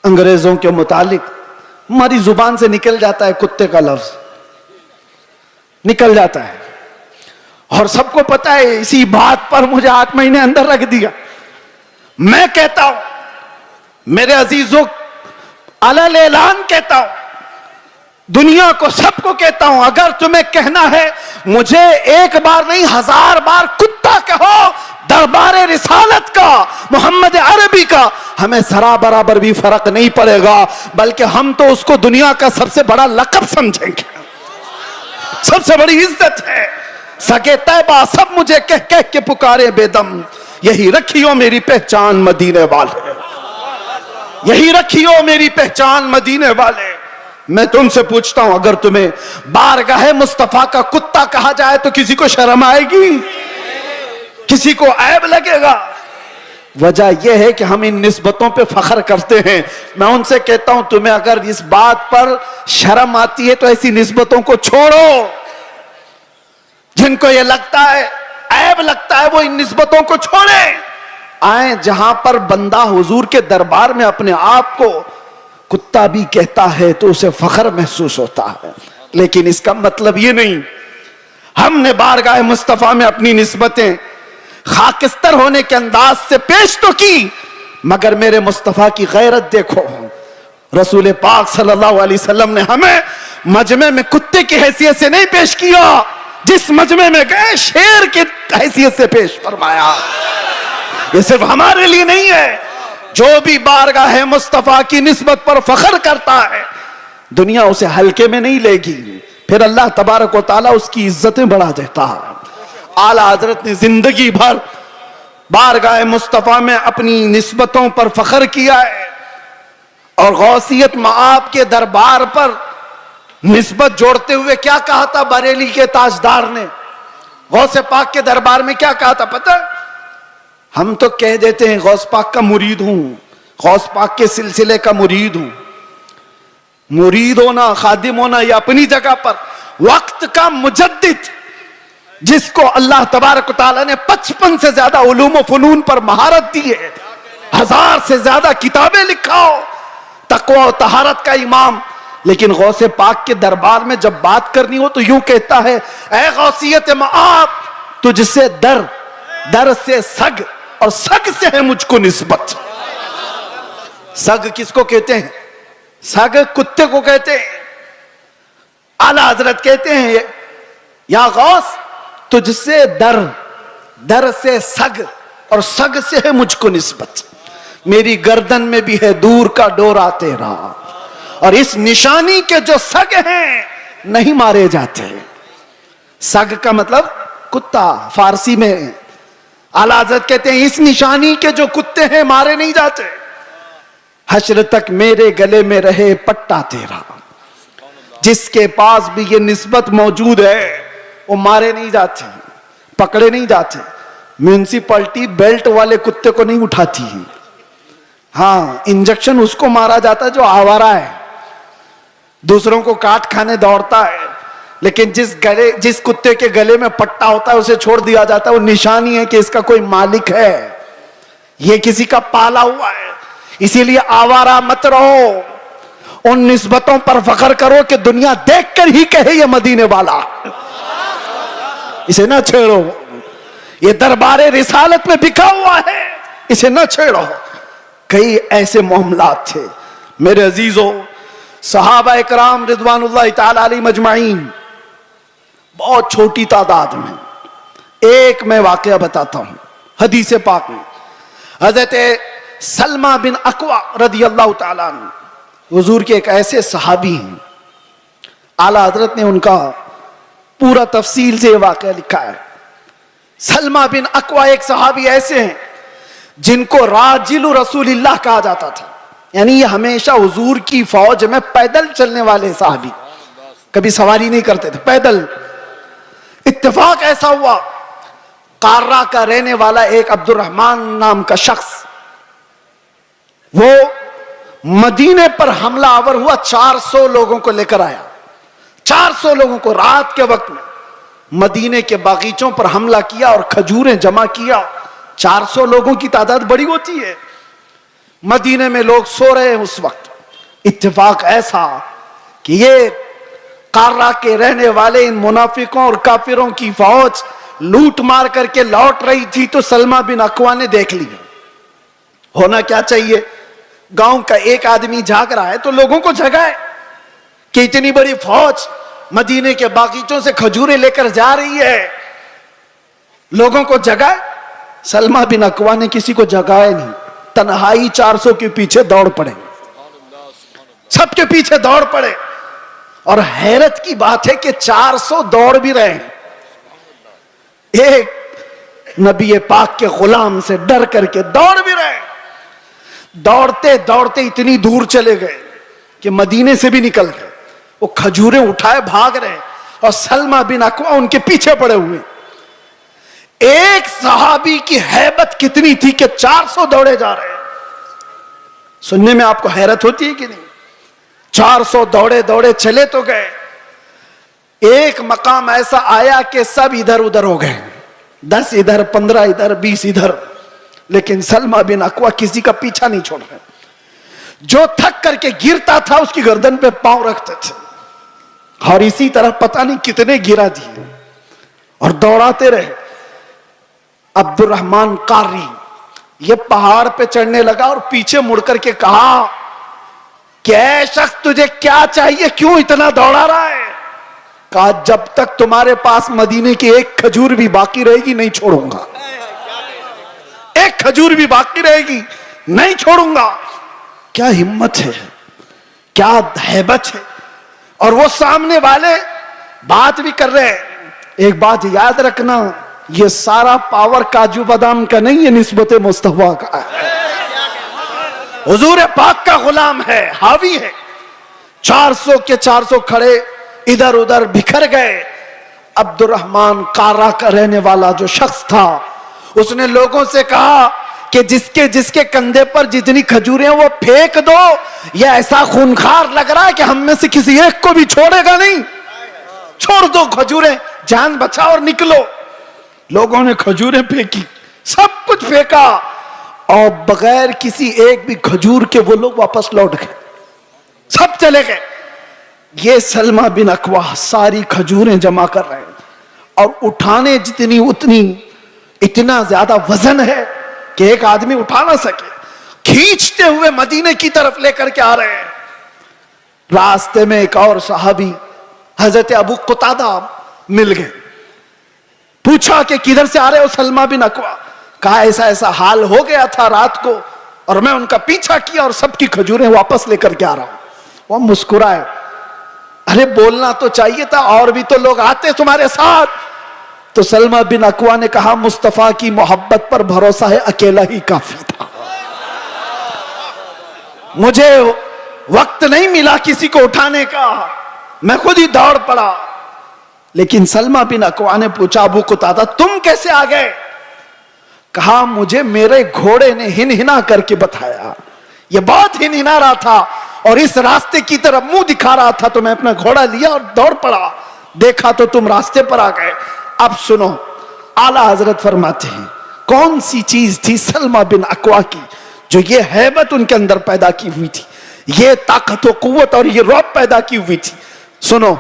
अंग्रेजों के मुतालिक हमारी जुबान से निकल जाता है कुत्ते का लफ्ज, निकल जाता है, और सबको पता है। इसी बात पर मुझे 8 महीने अंदर रख दिया। मैं कहता हूं, मेरे अजीजों, अलल ऐलान कहता हूं, दुनिया को, सबको कहता हूं, अगर तुम्हें कहना है मुझे एक बार नहीं 1000 बार कुत्ता कहो, दरबारे रिसालत का, मोहम्मद अरबी का, हमें जरा बराबर भी फर्क नहीं पड़ेगा, बल्कि हम तो उसको दुनिया का सबसे बड़ा लक़ब समझेंगे, सबसे बड़ी इज्जत है। सगे तैबा सब मुझे कह कह के पुकारे बेदम, यही रखियो मेरी पहचान मदीने वाले, यही रखियो मेरी पहचान मदीने वाले। मैं तुमसे पूछता हूं, अगर तुम्हें बारगाह मुस्तफा का कुत्ता कहा जाए तो किसी को शर्म आएगी? किसी को ऐब लगेगा? वजह यह है कि हम इन निस्बतों पे फख्र करते हैं। मैं उनसे कहता हूं, तुम्हें अगर इस बात पर शर्म आती है तो ऐसी निस्बतों को छोड़ो। जिनको यह लगता है, ऐब लगता है, वो इन निस्बतों को छोड़े। आए जहां पर बंदा हुजूर के दरबार में अपने आप को कुत्ता भी कहता है तो उसे फख्र महसूस होता है, लेकिन इसका मतलब ये नहीं। हमने बारगाह मुस्तफा में अपनी निस्बतें खाकिस्तर होने के अंदाज से पेश तो की, मगर मेरे मुस्तफा की गैरत देखो। रसूल पाक सल्लल्लाहु अलैहि वसल्लम ने हमें मजमे में कुत्ते की हैसियत से नहीं पेश किया, जिस मजमे में गए शेर की हैसियत से पेश फरमाया। ये सिर्फ हमारे लिए नहीं है, जो भी बारगाह मुस्तफा की निस्बत पर फख्र करता है, दुनिया उसे हल्के में नहीं लेगी, फिर अल्लाह तबारक व तआला उसकी इज्जतें बढ़ा देता है। आला हजरत ने जिंदगी भर बारगाह मुस्तफा में अपनी निस्बतों पर फख्र किया है, और गौसियत मआब के दरबार पर निस्बत जोड़ते हुए क्या कहा था बरेली के ताजदार ने? गौसे पाक के दरबार में क्या कहा था पता? हम तो कह देते हैं गौस पाक का मुरीद हूं, गौस पाक के सिलसिले का मुरीद हूं। मुरीद होना, खादिम होना, ये अपनी जगह पर, वक्त का मुजद्दिद जिसको अल्लाह तबारक तआला ने 55 से ज्यादा उलूम व फनून पर महारत दी है, 1000 से ज्यादा किताबें लिखा हो, तकवा और तहारत का इमाम, लेकिन गौसे पाक के दरबार में जब बात करनी हो तो यूं कहता है, ऐ गौसियत मआब, तुझसे दर, दर से सग, और सग से है मुझको निस्बत। सग किसको कहते हैं? सग कुत्ते को कहते हैं। आला हजरत कहते हैं, या गौस तुझसे दर, दर से सग, और सग से है मुझको निस्बत। मेरी गर्दन में भी है दूर का डोरा तेरा, और इस निशानी के जो सग हैं नहीं मारे जाते। सग का मतलब कुत्ता फारसी में। आला हज़रत कहते हैं इस निशानी के जो कुत्ते हैं मारे नहीं जाते। हश्र तक मेरे गले में रहे पट्टा तेरा, जिसके पास भी ये निस्बत मौजूद है वो मारे नहीं जाते, पकड़े नहीं जाते। म्यूनिसिपैलिटी बेल्ट वाले कुत्ते को नहीं उठाती है, हाँ इंजेक्शन उसको मारा जाता है जो आवारा है, दूसरों को काट खाने दौड़ता है। लेकिन जिस कुत्ते के गले में पट्टा होता है उसे छोड़ दिया जाता है। वो निशानी है कि इसका कोई मालिक है, ये किसी का पाला हुआ है। इसीलिए आवारा मत रहो, उन निस्बतों पर फख्र करो कि दुनिया देखकर ही कहे ये मदीने वाला। इसे ना छेड़ो, ये दरबारे रिसालत में बिका हुआ है, इसे ना छेड़ो। कई ऐसे मामलात थे मेरे अजीजों, सहाबा इकराम रिदवानुल्लाह ताला अलैहिम अजमाइन, बहुत छोटी तादाद में। एक मैं वाकया बताता हूं हदीस पाक में। हजरत सलमा बिन अकवा रदियल्लाहु ताला अन्हु हुजूर के एक ऐसे सहाबी हैं, आला हजरत ने उनका पूरा तफसील से वाकया लिखा है। सलमा बिन अकवा एक सहाबी ऐसे हैं जिनको राजिलु रसूलिल्लाह कहा जाता था, यानी ये हमेशा हुजूर की फौज में पैदल चलने वाले सहाबी। कभी सवारी नहीं करते थे, पैदल। इत्तेफाक ऐसा हुआ, कार्रा का रहने वाला एक अब्दुर्रहमान नाम का शख्स, वो मदीने पर हमला आवर हुआ, 400 लोगों को लेकर आया। 400 लोगों को रात के वक्त में मदीने के बागीचों पर हमला किया और खजूरें जमा किया। 400 लोगों की तादाद बड़ी होती है। मदीने में लोग सो रहे हैं उस वक्त। इत्तेफाक ऐसा कि ये कार्रा के रहने वाले इन मुनाफिकों और काफिरों की फौज लूट मार करके लौट रही थी, तो सलमा बिन अकवा ने देख लिया। होना क्या चाहिए, गांव का एक आदमी जाग रहा है तो लोगों को जगाए कि इतनी बड़ी फौज मदीने के बागीचों से खजूरें लेकर जा रही है, लोगों को जगाए। सलमा बिन अकवा ने किसी को जगाया नहीं, तन्हाई 400 के पीछे दौड़ पड़े, सबके पीछे दौड़ पड़े। और हैरत की बात है कि 400 दौड़ भी रहे हैं, एक नबी पाक के गुलाम से डर करके दौड़ भी रहे। दौड़ते दौड़ते इतनी दूर चले गए कि मदीने से भी निकल गए। वो खजूरें उठाए भाग रहे और सलमा बिन अकवा उनके पीछे पड़े हुए। एक सहाबी की हैबत कितनी थी कि 400 दौड़े जा रहे हैं। सुनने में आपको हैरत होती है कि नहीं? 400 दौड़े दौड़े चले तो गए, एक मकाम ऐसा आया कि सब इधर उधर हो गए, 10 इधर, 15 इधर, 20 इधर, लेकिन सलमा बिन अकवा किसी का पीछा नहीं छोड़ रहे। जो थक करके गिरता था उसकी गर्दन पे पांव रखते थे, और इसी तरह पता नहीं कितने गिरा दिए और दौड़ाते रहे। अब्दुर्रहमान कारी ये पहाड़ पे चढ़ने लगा और पीछे मुड़ करके कहा, क्या शख्स तुझे क्या चाहिए, क्यों इतना दौड़ा रहा है? कहा, जब तक तुम्हारे पास मदीने की एक खजूर भी बाकी रहेगी नहीं छोड़ूंगा, एक खजूर भी बाकी रहेगी नहीं छोड़ूंगा। क्या हिम्मत है, क्या हैबत है। और वो सामने वाले बात भी कर रहे हैं। एक बात याद रखना, ये सारा पावर काजू बादाम का नहीं है, निस्बत मुस्तफा का है। हुजूर पाक का गुलाम है, हावी है। 400 के 400 खड़े इधर उधर बिखर गए। अब्दुर्रहमान कार्रा का रहने वाला जो शख्स था, उसने लोगों से कहा कि जिसके जिसके कंधे पर जितनी खजूरें वो फेंक दो, ये ऐसा खूनखार लग रहा है कि हम में से किसी एक को भी छोड़ेगा नहीं। छोड़ दो खजूरें, जान बचाओ और निकलो। लोगों ने खजूरें फेंकी, सब कुछ फेंका, और बगैर किसी एक भी खजूर के वो लोग वापस लौट गए, सब चले गए। ये सलमा बिन अकवा सारी खजूरें जमा कर रहे हैं, और उठाने जितनी उतनी, इतना ज्यादा वजन है कि एक आदमी उठा ना सके। खींचते हुए मदीने की तरफ लेकर के आ रहे हैं। रास्ते में एक और सहाबी हजरत अबू कुतादा मिल गए। पूछा कि किधर से आ रहे हो सलमा बिन अकवा? कहा, ऐसा ऐसा हाल हो गया था रात को, और मैं उनका पीछा किया और सबकी खजूरें वापस लेकर के आ रहा हूं। वो मुस्कुराए, अरे बोलना तो चाहिए था, और भी तो लोग आते तुम्हारे साथ। तो सलमा बिन अकवा ने कहा, मुस्तफा की मोहब्बत पर भरोसा है, अकेला ही काफी था, मुझे वक्त नहीं मिला किसी को उठाने का, मैं खुद ही दौड़ पड़ा। लेकिन सलमा बिन अकवा ने पूछा, अबू कुतादा तुम कैसे आ गए? कहा, मुझे मेरे घोड़े ने हिनहिना करके बताया, यह बहुत हिनहिना रहा था और इस रास्ते की तरफ मुंह दिखा रहा था, तो मैं अपना घोड़ा लिया और दौड़ पड़ा, देखा तो तुम रास्ते पर आ गए। अब सुनो, आला हजरत फरमाते हैं, कौन सी चीज थी सलमा बिन अकवा की जो ये हैबत उनके अंदर पैदा की हुई थी, ये ताकत व कुव्वत और ये रौब पैदा की हुई थी? सुनो,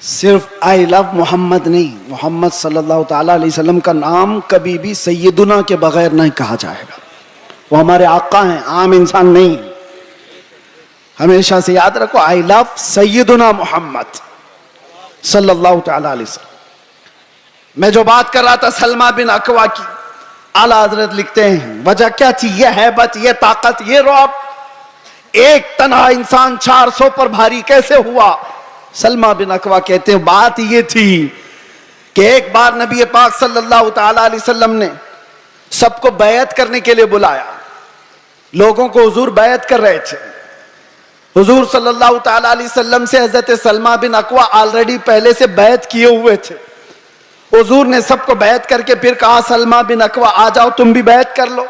सिर्फ आई लव मोहम्मद नहीं, मोहम्मद सल्लल्लाहु ताला अलैहि वसल्लम का नाम कभी भी सैयदुना के बगैर नहीं कहा जाएगा। वो हमारे आका हैं, आम इंसान नहीं। हमेशा से याद रखो, आई लव सैयदुना मोहम्मद सल्लल्लाहु ताला अलैहि वसल्लम। मैं जो बात कर रहा था सलमा बिन अकवा की, आला हजरत लिखते हैं वजह क्या थी, ये हैबत, ये ताकत, ये रौब। एक तन्हा इंसान 400 पर भारी कैसे हुआ? सलमा बिन अकवा कहते हैं बात ये थी कि एक बार नबी पाक सल्लल्लाहु ताला अलैहि वसल्लम ने सबको बैत करने के लिए बुलाया। लोगों को हुजूर बैत कर रहे थे। हुजूर सल्लल्लाहु ताला अलैहि वसल्लम से हजरत सलमा बिन अकवा ऑलरेडी पहले से बैत किए हुए थे। हुजूर ने सबको बैत करके फिर कहा सलमा बिन अकवा आ जाओ तुम भी बैत कर लो।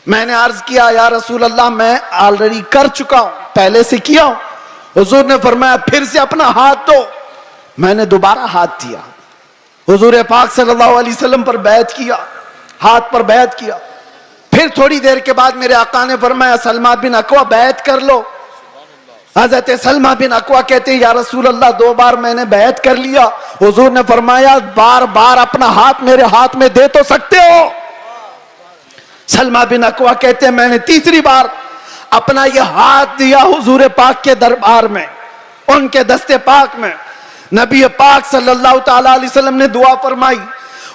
मैंने अर्ज किया या रसूल अल्लाह मैं ऑलरेडी कर चुका हूं, पहले से किया हूं। हुजूर ने फरमाया फिर से अपना हाथ दो। मैंने दोबारा हाथ दिया। हुजूर पाक सल्लल्लाहु अलैहि वसल्लम पर बैत किया, हाथ पर बैत किया। फिर थोड़ी देर के बाद मेरे आका ने फरमाया सलमा बिन अकवा बैत कर लो। हजरत सलमा बिन अकवा कहते हैं या रसूल अल्लाह 2 बार मैंने बैत कर लिया। हुजूर ने फरमाया बार बार अपना हाथ मेरे हाथ में दे तो सकते हो। सलमा बिन अकवा कहते हैं मैंने तीसरी बार अपना यह हाथ दिया हुजूर पाक के दरबार में, उनके दस्ते पाक में। नबी पाक सल्लल्लाहु ताला अलैहि वसल्लम ने दुआ फरमाई।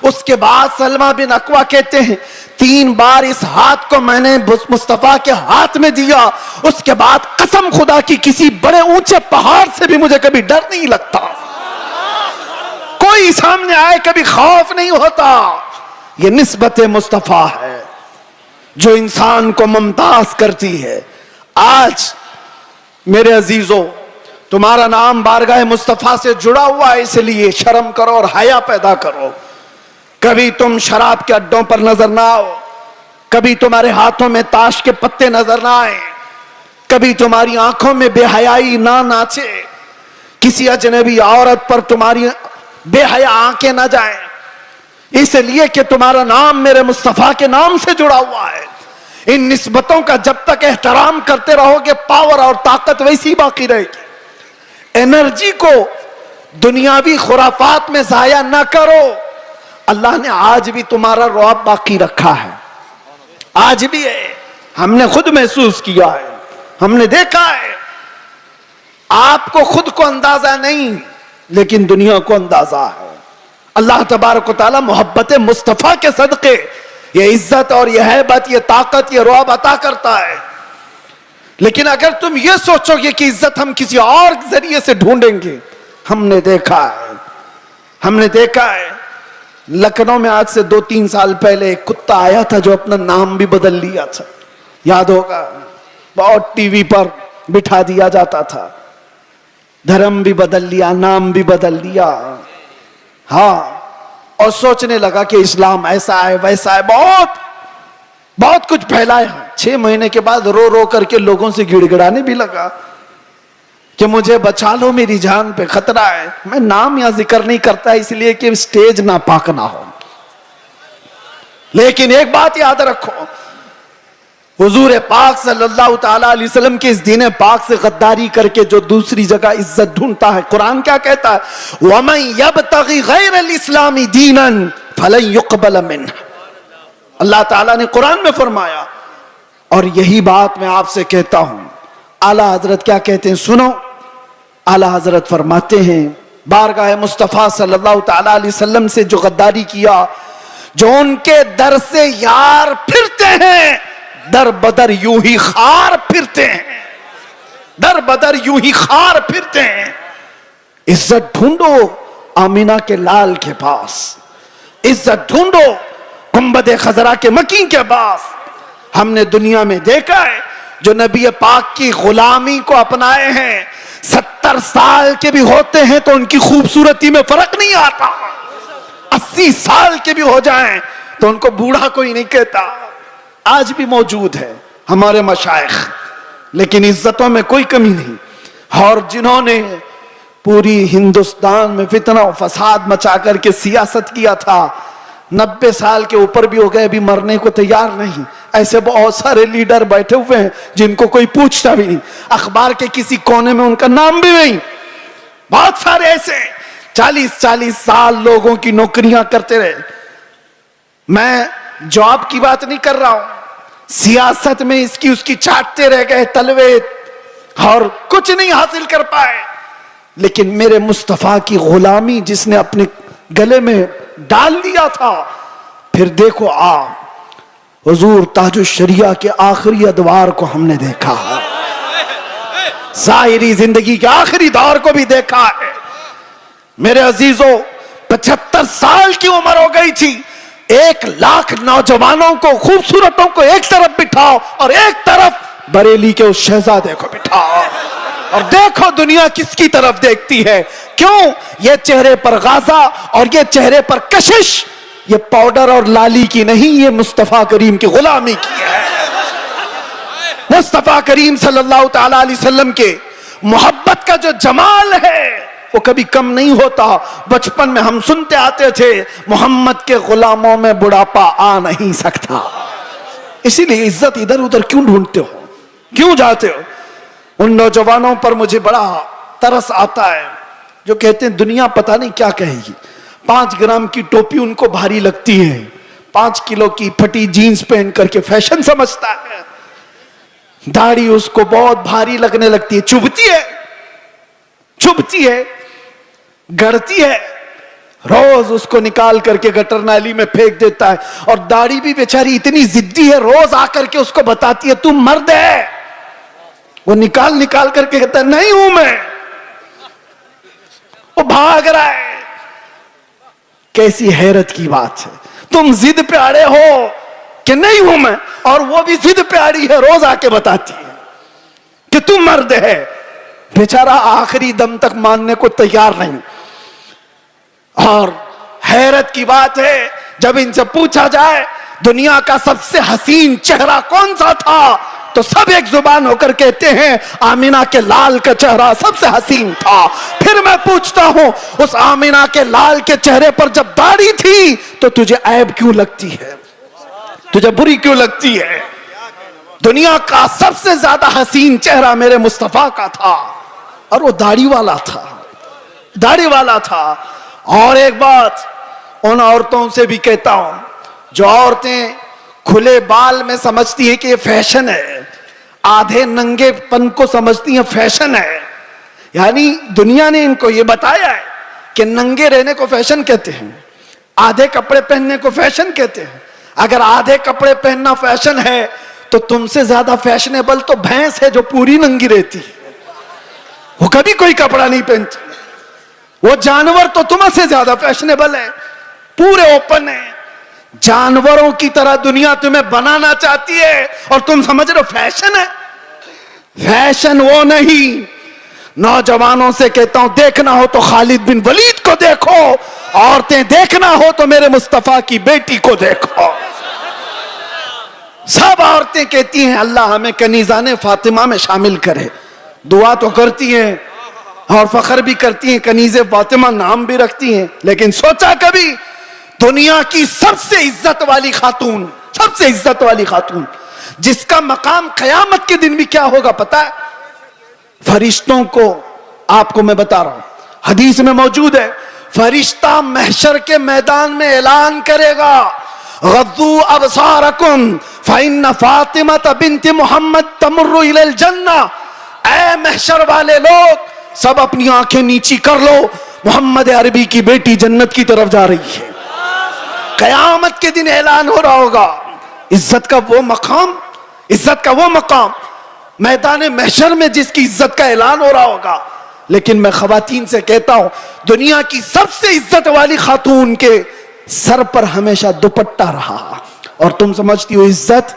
उसके बाद सलमा बिन अकवा कहते हैं 3 बार इस हाथ को मैंने मुस्तफा के हाथ में दिया। उसके बाद कसम खुदा की किसी बड़े ऊंचे पहाड़ से भी मुझे कभी डर नहीं लगता, कोई सामने आए कभी खौफ नहीं होता। यह निस्बत मुस्तफा है जो इंसान को मुमताज करती है। आज मेरे अजीजों तुम्हारा नाम बारगाह मुस्तफा से जुड़ा हुआ है, इसलिए शर्म करो और हया पैदा करो। कभी तुम शराब के अड्डों पर नजर ना आओ, कभी तुम्हारे हाथों में ताश के पत्ते नजर ना आए, कभी तुम्हारी आंखों में बेहयाई ना नाचे, किसी अजनबी औरत पर तुम्हारी बेहया आंखें ना जाएं, इसलिए कि तुम्हारा नाम मेरे मुस्तफा के नाम से जुड़ा हुआ है। इन निस्बतों का जब तक एहतराम करते रहोगे पावर और ताकत वैसी बाकी रहेगी। एनर्जी को दुनियावी खुराफात में जाया ना करो। अल्लाह ने आज भी तुम्हारा रौब बाकी रखा है, आज भी है। हमने खुद महसूस किया है, हमने देखा है। आपको खुद को अंदाजा नहीं लेकिन दुनिया को अंदाजा है। अल्लाह तबारक व तआला मोहब्बत मुस्तफा के सदके ये इज्जत और यह हैबत, ये ताकत, ये रौब अता करता है। लेकिन अगर तुम ये सोचोगे कि इज्जत हम किसी और जरिए से ढूंढेंगे, हमने देखा है लखनऊ में आज से 2-3 साल पहले एक कुत्ता आया था जो अपना नाम भी बदल लिया था, याद होगा। बहुत टीवी पर बिठा दिया जाता था, धर्म भी बदल लिया, नाम भी बदल लिया। हाँ, और सोचने लगा कि इस्लाम ऐसा है वैसा है, बहुत कुछ फैलाया। 6 महीने के बाद रो रो करके लोगों से गिड़गिड़ाने भी लगा कि मुझे बचा लो, मेरी जान पे खतरा है। मैं नाम या जिक्र नहीं करता इसलिए कि स्टेज ना पाक ना हो। लेकिन एक बात याद रखो, हुजूर पाक सल्लल्लाहु ताला अलैहि वसल्लम के इस दीन पाक से गद्दारी करके जो दूसरी जगह इज्जत ढूंढता है, कुरान क्या कहता है? वमन यब्तगी गैरल इस्लामी दीनन फलन युक़बल मिन्ह। अल्लाह ताला ने कुरान में फरमाया। और यही बात मैं आपसे कहता हूं। आला हजरत क्या कहते हैं सुनो। आला हजरत फरमाते हैं बारगाह मुस्तफा सल्लल्लाहु ताला अलैहि वसल्लम से जो गद्दारी किया, जो उनके दर से यार फिरते हैं, दर बदर यूं ही खार फिरते हैं, दर बदर यूं ही खार फिरते हैं। इज्जत ढूंढो आमीना के लाल के पास, इज्जत ढूंढो गुंबद खजरा के मकीन के पास। हमने दुनिया में देखा है जो नबी पाक की गुलामी को अपनाए हैं, 70 साल के भी होते हैं तो उनकी खूबसूरती में फर्क नहीं आता। 80 साल के भी हो जाएं तो उनको बूढ़ा कोई नहीं कहता। आज भी मौजूद है हमारे मशाइख, लेकिन इज्जतों में कोई कमी नहीं। और जिन्होंने पूरी हिंदुस्तान में फितना और फसाद मचा करके सियासत किया था, 90 साल के ऊपर भी हो गए, अभी मरने को तैयार नहीं। ऐसे बहुत सारे लीडर बैठे हुए हैं जिनको कोई पूछता भी नहीं, अखबार के किसी कोने में उनका नाम भी नहीं। बहुत सारे ऐसे 40-40 साल लोगों की नौकरियां करते रहे। मैं जॉब की बात नहीं कर रहा हूं, सियासत में इसकी उसकी चाटते रह गए तलवे और कुछ नहीं हासिल कर पाए। लेकिन मेरे मुस्तफा की गुलामी जिसने अपने गले में डाल दिया था, फिर देखो आप हुजूर ताजुश शरिया के आखिरी अदवार को हमने देखा है। जाहिरी जिंदगी के आखिरी दौर को भी देखा है। मेरे अजीजों, 75 साल की उम्र हो गई थी। 1 लाख नौजवानों को, खूबसूरतों को एक तरफ बिठाओ और एक तरफ बरेली के उस शहजादे को बिठाओ और देखो दुनिया किसकी तरफ देखती है। क्यों? ये चेहरे पर गाजा और ये चेहरे पर कशिश, ये पाउडर और लाली की नहीं, ये मुस्तफा करीम की गुलामी की है। मुस्तफा करीम सल्लल्लाहु तआला अलैहि वसल्लम के मोहब्बत का जो जमाल है वो कभी कम नहीं होता। बचपन में हम सुनते आते थे, मोहम्मद के गुलामों में बुढ़ापा आ नहीं सकता। इसीलिए इज्जत इधर उधर क्यों ढूंढते हो, क्यों जाते हो? उन नौजवानों पर मुझे बड़ा तरस आता है जो कहते हैं दुनिया पता नहीं क्या कहेगी। 5 ग्राम की टोपी उनको भारी लगती है, 5 किलो की फटी जीन्स पहन करके फैशन समझता है। दाढ़ी उसको बहुत भारी लगने लगती है, चुभती है, गड़ती है। रोज उसको निकाल करके गटर नाली में फेंक देता है। और दाढ़ी भी बेचारी इतनी जिद्दी है, रोज आकर के उसको बताती है तू मर्द है। वो निकाल करके कहता है नहीं हूं मैं। वो भाग रहा है। कैसी हैरत की बात है, तुम जिद पे अड़े हो कि नहीं हूं मैं, और वो भी जिद पे अड़ी है, रोज आके बताती है कि तू मर्द है। बेचारा आखिरी दम तक मानने को तैयार नहीं। और हैरत की बात है, जब इनसे पूछा जाए दुनिया का सबसे हसीन चेहरा कौन सा था, तो सब एक जुबान होकर कहते हैं आमिना के लाल का चेहरा सबसे हसीन था। फिर मैं पूछता हूं, उस आमिना के लाल के चेहरे पर जब दाढ़ी थी तो तुझे ऐब क्यों लगती है, तुझे बुरी क्यों लगती है? दुनिया का सबसे ज्यादा हसीन चेहरा मेरे मुस्तफा का था, और वो दाढ़ी वाला था। और एक बात उन औरतों से भी कहता हूं जो औरतें खुले बाल में समझती हैं कि ये फैशन है, आधे नंगेपन को समझती हैं फैशन है। यानी दुनिया ने इनको ये बताया है कि नंगे रहने को फैशन कहते हैं, आधे कपड़े पहनने को फैशन कहते हैं। अगर आधे कपड़े पहनना फैशन है तो तुमसे ज्यादा फैशनेबल तो भैंस है जो पूरी नंगी रहती है, वो कभी कोई कपड़ा नहीं पहनती। वो जानवर तो तुमसे ज्यादा फैशनेबल है, पूरे ओपन है। जानवरों की तरह दुनिया तुम्हें बनाना चाहती है और तुम समझ रहे हो फैशन है। फैशन वो नहीं। नौजवानों से कहता हूं, देखना हो तो खालिद बिन वलीद को देखो, औरतें देखना हो तो मेरे मुस्तफा की बेटी को देखो। सब औरतें कहती हैं अल्लाह हमें कनीज़ाने फातिमा में शामिल करे। दुआ तो करती हैं और फख्र भी करती हैं, कनीज़े फातिमा नाम भी रखती हैं। लेकिन सोचा कभी दुनिया की सबसे इज्जत वाली खातून, जिसका मकाम क़यामत के दिन भी क्या होगा पता है? फरिश्तों को, आपको मैं बता रहा हूं, हदीस में मौजूद है, फरिश्ता महशर के मैदान में ऐलान करेगा, गद्दू अबसारकुम फ़इन्न फातिमा बिन्त मुहम्मद तमुर्रु इलल जन्ना। ऐ महशर वाले लोग, सब अपनी आंखें नीची कर लो, मोहम्मद अरबी की बेटी जन्नत की तरफ जा रही है। कयामत के दिन ऐलान हो रहा होगा। इज्जत का वो मकाम मैदान महशर में जिसकी इज्जत का ऐलान हो रहा होगा। लेकिन मैं खवातीन से कहता हूं, दुनिया की सबसे इज्जत वाली खातून के सर पर हमेशा दुपट्टा रहा, और तुम समझती हो इज्जत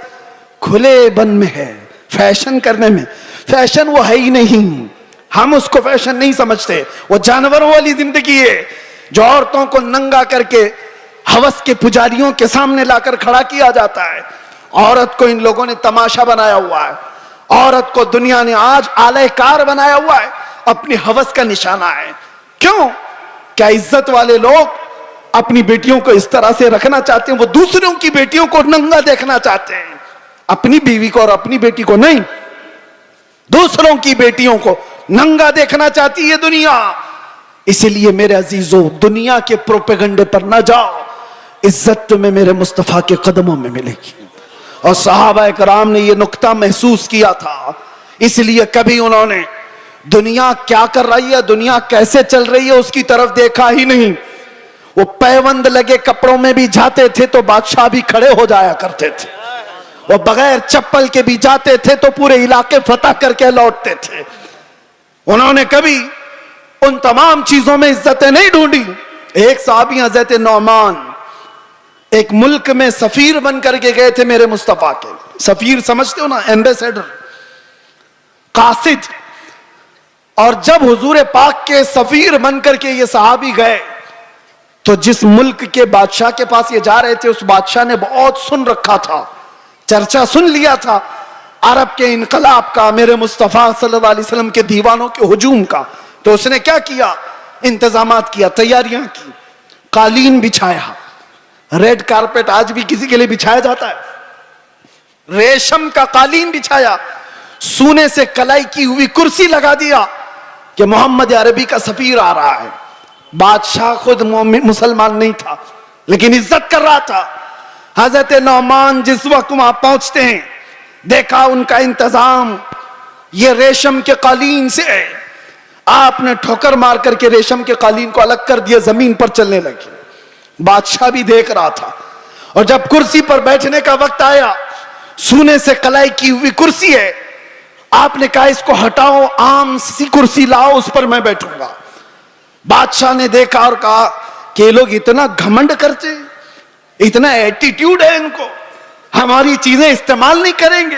खुले बन में है, फैशन करने में। फैशन वो है ही नहीं, हम उसको फैशन नहीं समझते। वो जानवरों वाली जिंदगी है जो औरतों को नंगा करके हवस के पुजारियों के सामने लाकर खड़ा किया जाता है। औरत को इन लोगों ने तमाशा बनाया हुआ है, औरत को दुनिया ने आज आलयकार बनाया हुआ है, अपनी हवस का निशाना है। क्यों? क्या इज्जत वाले लोग अपनी बेटियों को इस तरह से रखना चाहते हैं? वो दूसरों की बेटियों को नंगा देखना चाहते हैं, अपनी बीवी को और अपनी बेटी को नहीं, दूसरों की बेटियों को नंगा देखना चाहती है दुनिया। इसलिए मेरे अजीजों, दुनिया के प्रोपेगंडे पर न जाओ, इज्जत तुम्हें मेरे मुस्तफा के कदमों में मिलेगी। और सहाबा कराम ने यह नुक्ता महसूस किया था, इसलिए कभी उन्होंने दुनिया क्या कर रही है, दुनिया कैसे चल रही है, उसकी तरफ देखा ही नहीं। वो पैबंद लगे कपड़ों में भी जाते थे तो बादशाह भी खड़े हो जाया करते थे, वो बगैर चप्पल के भी जाते थे तो पूरे इलाके फतह करके लौटते थे। उन्होंने कभी उन तमाम चीजों में इज्जतें नहीं ढूंढी। एक साहबी हज़रत नौमान एक मुल्क में सफीर बन करके गए थे मेरे मुस्तफा के। सफीर समझते हो ना, एम्बेसडर, कासिद। और जब हुजूर पाक के सफीर बन करके ये सहाबी गए तो जिस मुल्क के बादशाह के पास ये जा रहे थे उस बादशाह ने बहुत सुन रखा था, चर्चा सुन लिया था अरब के इनकलाब का, मेरे मुस्तफा सल्लल्लाहु अलैहि वसल्लम के दीवानों के हुजूम का। तो उसने क्या किया, इंतजामात किया, तैयारियां की, कालीन बिछाया, रेड कारपेट आज भी किसी के लिए बिछाया जाता है, रेशम का कालीन बिछाया, सोने से कलाई की हुई कुर्सी लगा दिया कि मोहम्मद अरबी का सफीर आ रहा है। बादशाह खुद मुसलमान नहीं था लेकिन इज्जत कर रहा था। हजरत नौमान जिस वक्त वहां पहुंचते हैं, देखा उनका इंतजाम ये रेशम के कालीन से है। आपने ठोकर मार करके रेशम के कालीन को अलग कर दिया, जमीन पर चलने लगे। बादशाह भी देख रहा था। और जब कुर्सी पर बैठने का वक्त आया, सोने से कलाई की हुई कुर्सी है, आपने कहा इसको हटाओ, आम सी कुर्सी लाओ, उस पर मैं बैठूंगा। बादशाह ने देखा और कहा कि ये लोग इतना घमंड करते, इतना एटीट्यूड है इनको, हमारी चीजें इस्तेमाल नहीं करेंगे।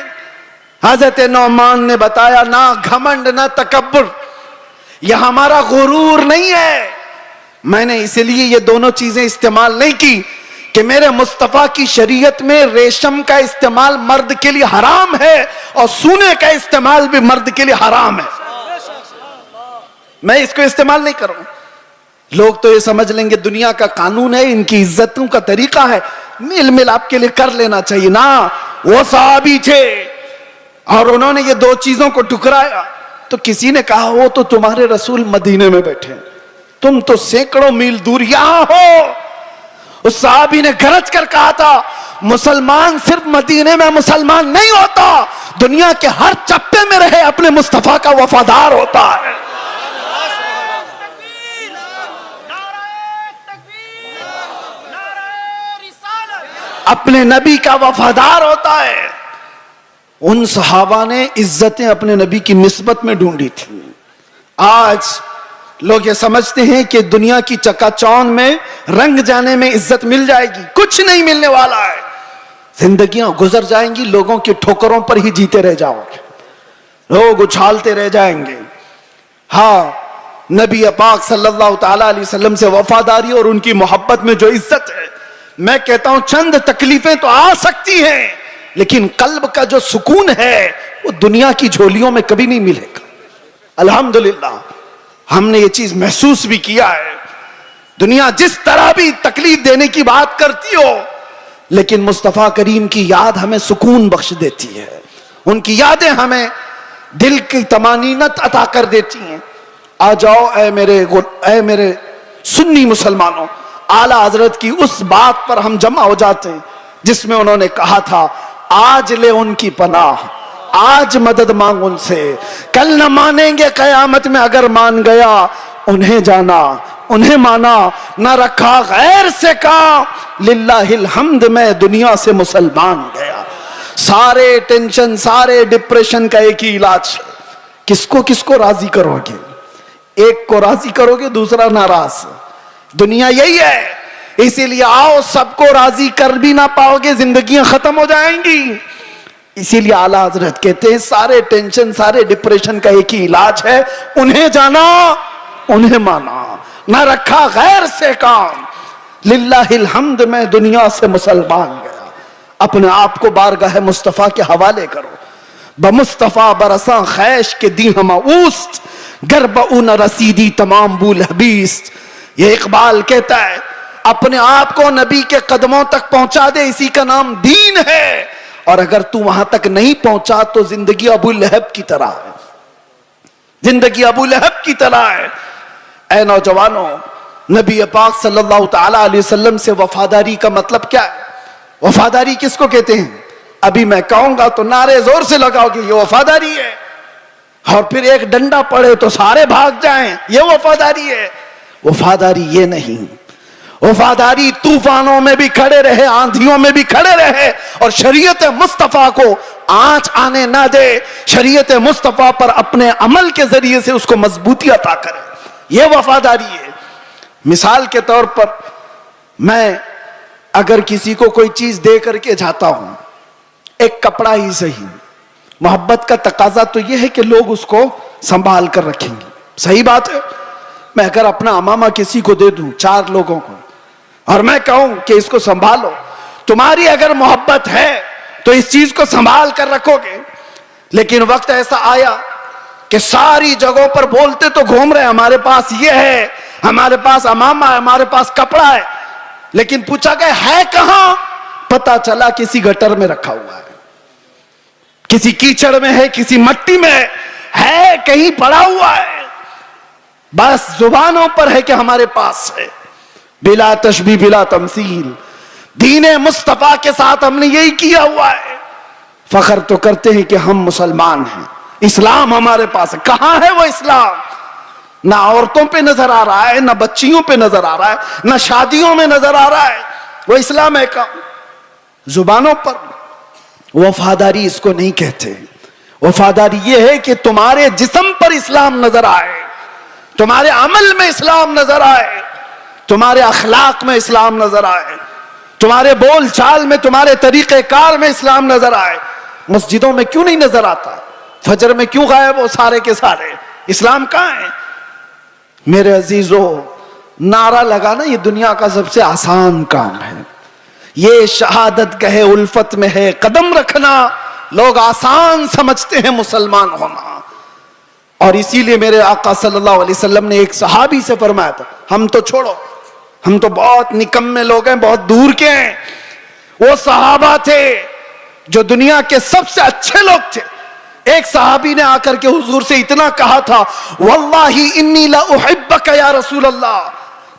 हजरत नौमान ने बताया, ना घमंड ना तकब्बुर, यह हमारा गुरूर नहीं है। मैंने इसलिए ये दोनों चीजें इस्तेमाल नहीं की कि मेरे मुस्तफा की शरीयत में रेशम का इस्तेमाल मर्द के लिए हराम है और सोने का इस्तेमाल भी मर्द के लिए हराम है। मैं इसको इस्तेमाल नहीं करूं। लोग तो ये समझ लेंगे दुनिया का कानून है, इनकी इज्जतों का तरीका है, मिल मिल आपके लिए कर लेना चाहिए ना। वो सहाबी थे और उन्होंने ये दो चीजों को ठुकराया। तो किसी ने कहा वो तो तुम्हारे रसूल मदीने में बैठे, तुम तो सैकड़ों मील दूर यहां हो। उस सहाबी ने गरज कर कहा था, मुसलमान सिर्फ मदीने में मुसलमान नहीं होता, दुनिया के हर चप्पे में रहे अपने मुस्तफा का वफादार होता है। अपने नबी का वफादार होता है। उन सहाबा ने इज्जतें अपने नबी की निस्बत में ढूंढी थी। आज लोग ये समझते हैं कि दुनिया की चकाचौंध में रंग जाने में इज्जत मिल जाएगी, कुछ नहीं मिलने वाला है। जिंदगियां गुजर जाएंगी, लोगों की ठोकरों पर ही जीते रह जाओगे, लोग उछालते रह जाएंगे। हाँ, नबी पाक सल्लल्लाहु ताला अलैहि वसल्लम से वफादारी और उनकी मोहब्बत में जो इज्जत है, मैं कहता हूं चंद तकलीफें तो आ सकती हैं लेकिन कल्ब का जो सुकून है वो दुनिया की झोलियों में कभी नहीं मिलेगा। अल्हम्दुलिल्लाह हमने ये चीज महसूस भी किया है। दुनिया जिस तरह भी तकलीफ देने की बात करती हो, लेकिन मुस्तफा करीम की याद हमें सुकून बख्श देती है, उनकी यादें हमें दिल की तमानीनत अता कर देती हैं। आ जाओ ऐ मेरे सुन्नी मुसलमानों, आला हजरत की उस बात पर हम जमा हो जाते हैं जिसमें उन्होंने कहा था, आज ले उनकी पनाह, आज मदद मांग उनसे, कल न मानेंगे कयामत में अगर मान गया, उन्हें जाना उन्हें माना, न रखा गैर से काम, लिल्लाहिल हम्द मैं दुनिया से मुसलमान गया। सारे टेंशन, सारे डिप्रेशन का एक ही इलाज, किसको किसको राजी करोगे, एक को राजी करोगे दूसरा नाराज। दुनिया यही है, इसीलिए आओ, सबको राजी कर भी ना पाओगे, जिंदगियां खत्म हो जाएंगी। इसीलिए आला हजरत कहते हैं सारे टेंशन, सारे डिप्रेशन का एक ही इलाज है, उन्हें जाना उन्हें माना, ना रखा गैर से काम, लिल्लाहिल हम्द मैं दुनिया से मुसलमान गया। अपने आप को बारगाह मुस्तफा के हवाले करो। बमुस्तफा बरसा खैश के दी हम उस्त, गर्ब उन रसीदी तमाम बुल हबीस। ये इकबाल कहता है अपने आप को नबी के कदमों तक पहुंचा दे, इसी का नाम दीन है। और अगर तू वहां तक नहीं पहुंचा तो जिंदगी अबू लहब की तरह है, जिंदगी अबू लहब की तरह है। ऐ नौजवानों, नबी पाक सल्लल्लाहु ताला अलैहि वसल्लम से वफादारी का मतलब क्या है? वफादारी किसको कहते हैं? अभी मैं कहूंगा तो नारे जोर से लगाओगे, ये वफादारी है। और फिर एक डंडा पड़े तो सारे भाग जाएं, ये वफादारी है। वफादारी ये नहीं, वफादारी तूफानों में भी खड़े रहे, आंधियों में भी खड़े रहे और शरीयत मुस्तफा को आंच आने ना दे, शरीयत मुस्तफा पर अपने अमल के जरिए से उसको मजबूती अता करे। यह वफादारी है। मिसाल के तौर पर मैं अगर किसी को कोई चीज दे करके जाता हूं, एक कपड़ा ही सही, मोहब्बत का तकाजा तो यह है कि लोग उसको संभाल कर रखेंगे। सही बात है। मैं अगर अपना अमामा किसी को दे दूं, 4 लोगों को, और मैं कहूं कि इसको संभालो, तुम्हारी अगर मोहब्बत है तो इस चीज को संभाल कर रखोगे। लेकिन वक्त ऐसा आया कि सारी जगहों पर बोलते तो घूम रहे, हमारे पास ये है, हमारे पास अमामा है, हमारे पास कपड़ा है, लेकिन पूछा गया है कहां? पता चला किसी गटर में रखा हुआ है, किसी कीचड़ में है, किसी मट्टी में है, कहीं पड़ा हुआ है। बस जुबानों पर है कि हमारे पास है। बिला तशबीह बिला तमसील, दीने मुस्तफा के साथ हमने यही किया हुआ है। फख्र तो करते हैं कि हम मुसलमान हैं, इस्लाम हमारे पास है। कहां है वो इस्लाम? ना औरतों पे नजर आ रहा है, ना बच्चियों पे नजर आ रहा है, ना शादियों में नजर आ रहा है। वो इस्लाम है का जुबानों पर। वफादारी इसको नहीं कहते। वफादारी ये है कि तुम्हारे जिस्म पर इस्लाम नजर आए, तुम्हारे अमल में इस्लाम नजर आए, तुम्हारे अखलाक में इस्लाम नजर आए, तुम्हारे बोल चाल में, तुम्हारे तरीक़ेकार में इस्लाम नजर आए। मस्जिदों में क्यों नहीं नजर आता? फजर में क्यों गायब हो सारे के सारे? इस्लाम कहां है? मेरे अजीजों, नारा लगाना ये दुनिया का सबसे आसान काम है। ये शहादत कहे उल्फत में है कदम रखना, लोग आसान समझते हैं मुसलमान होना। और इसीलिए मेरे आका सल्लल्लाहु अलैहि वसल्लम ने एक सहाबी से फरमाया था, हम तो छोड़ो, हम तो बहुत निकम्मे लोग हैं, बहुत दूर के हैं। वो सहाबा थे जो दुनिया के सबसे अच्छे लोग थे। एक सहाबी ने आकर के हुजूर से इतना कहा था, वल्लाही इन्नी ला उहिब्बका या रसूल अल्लाह,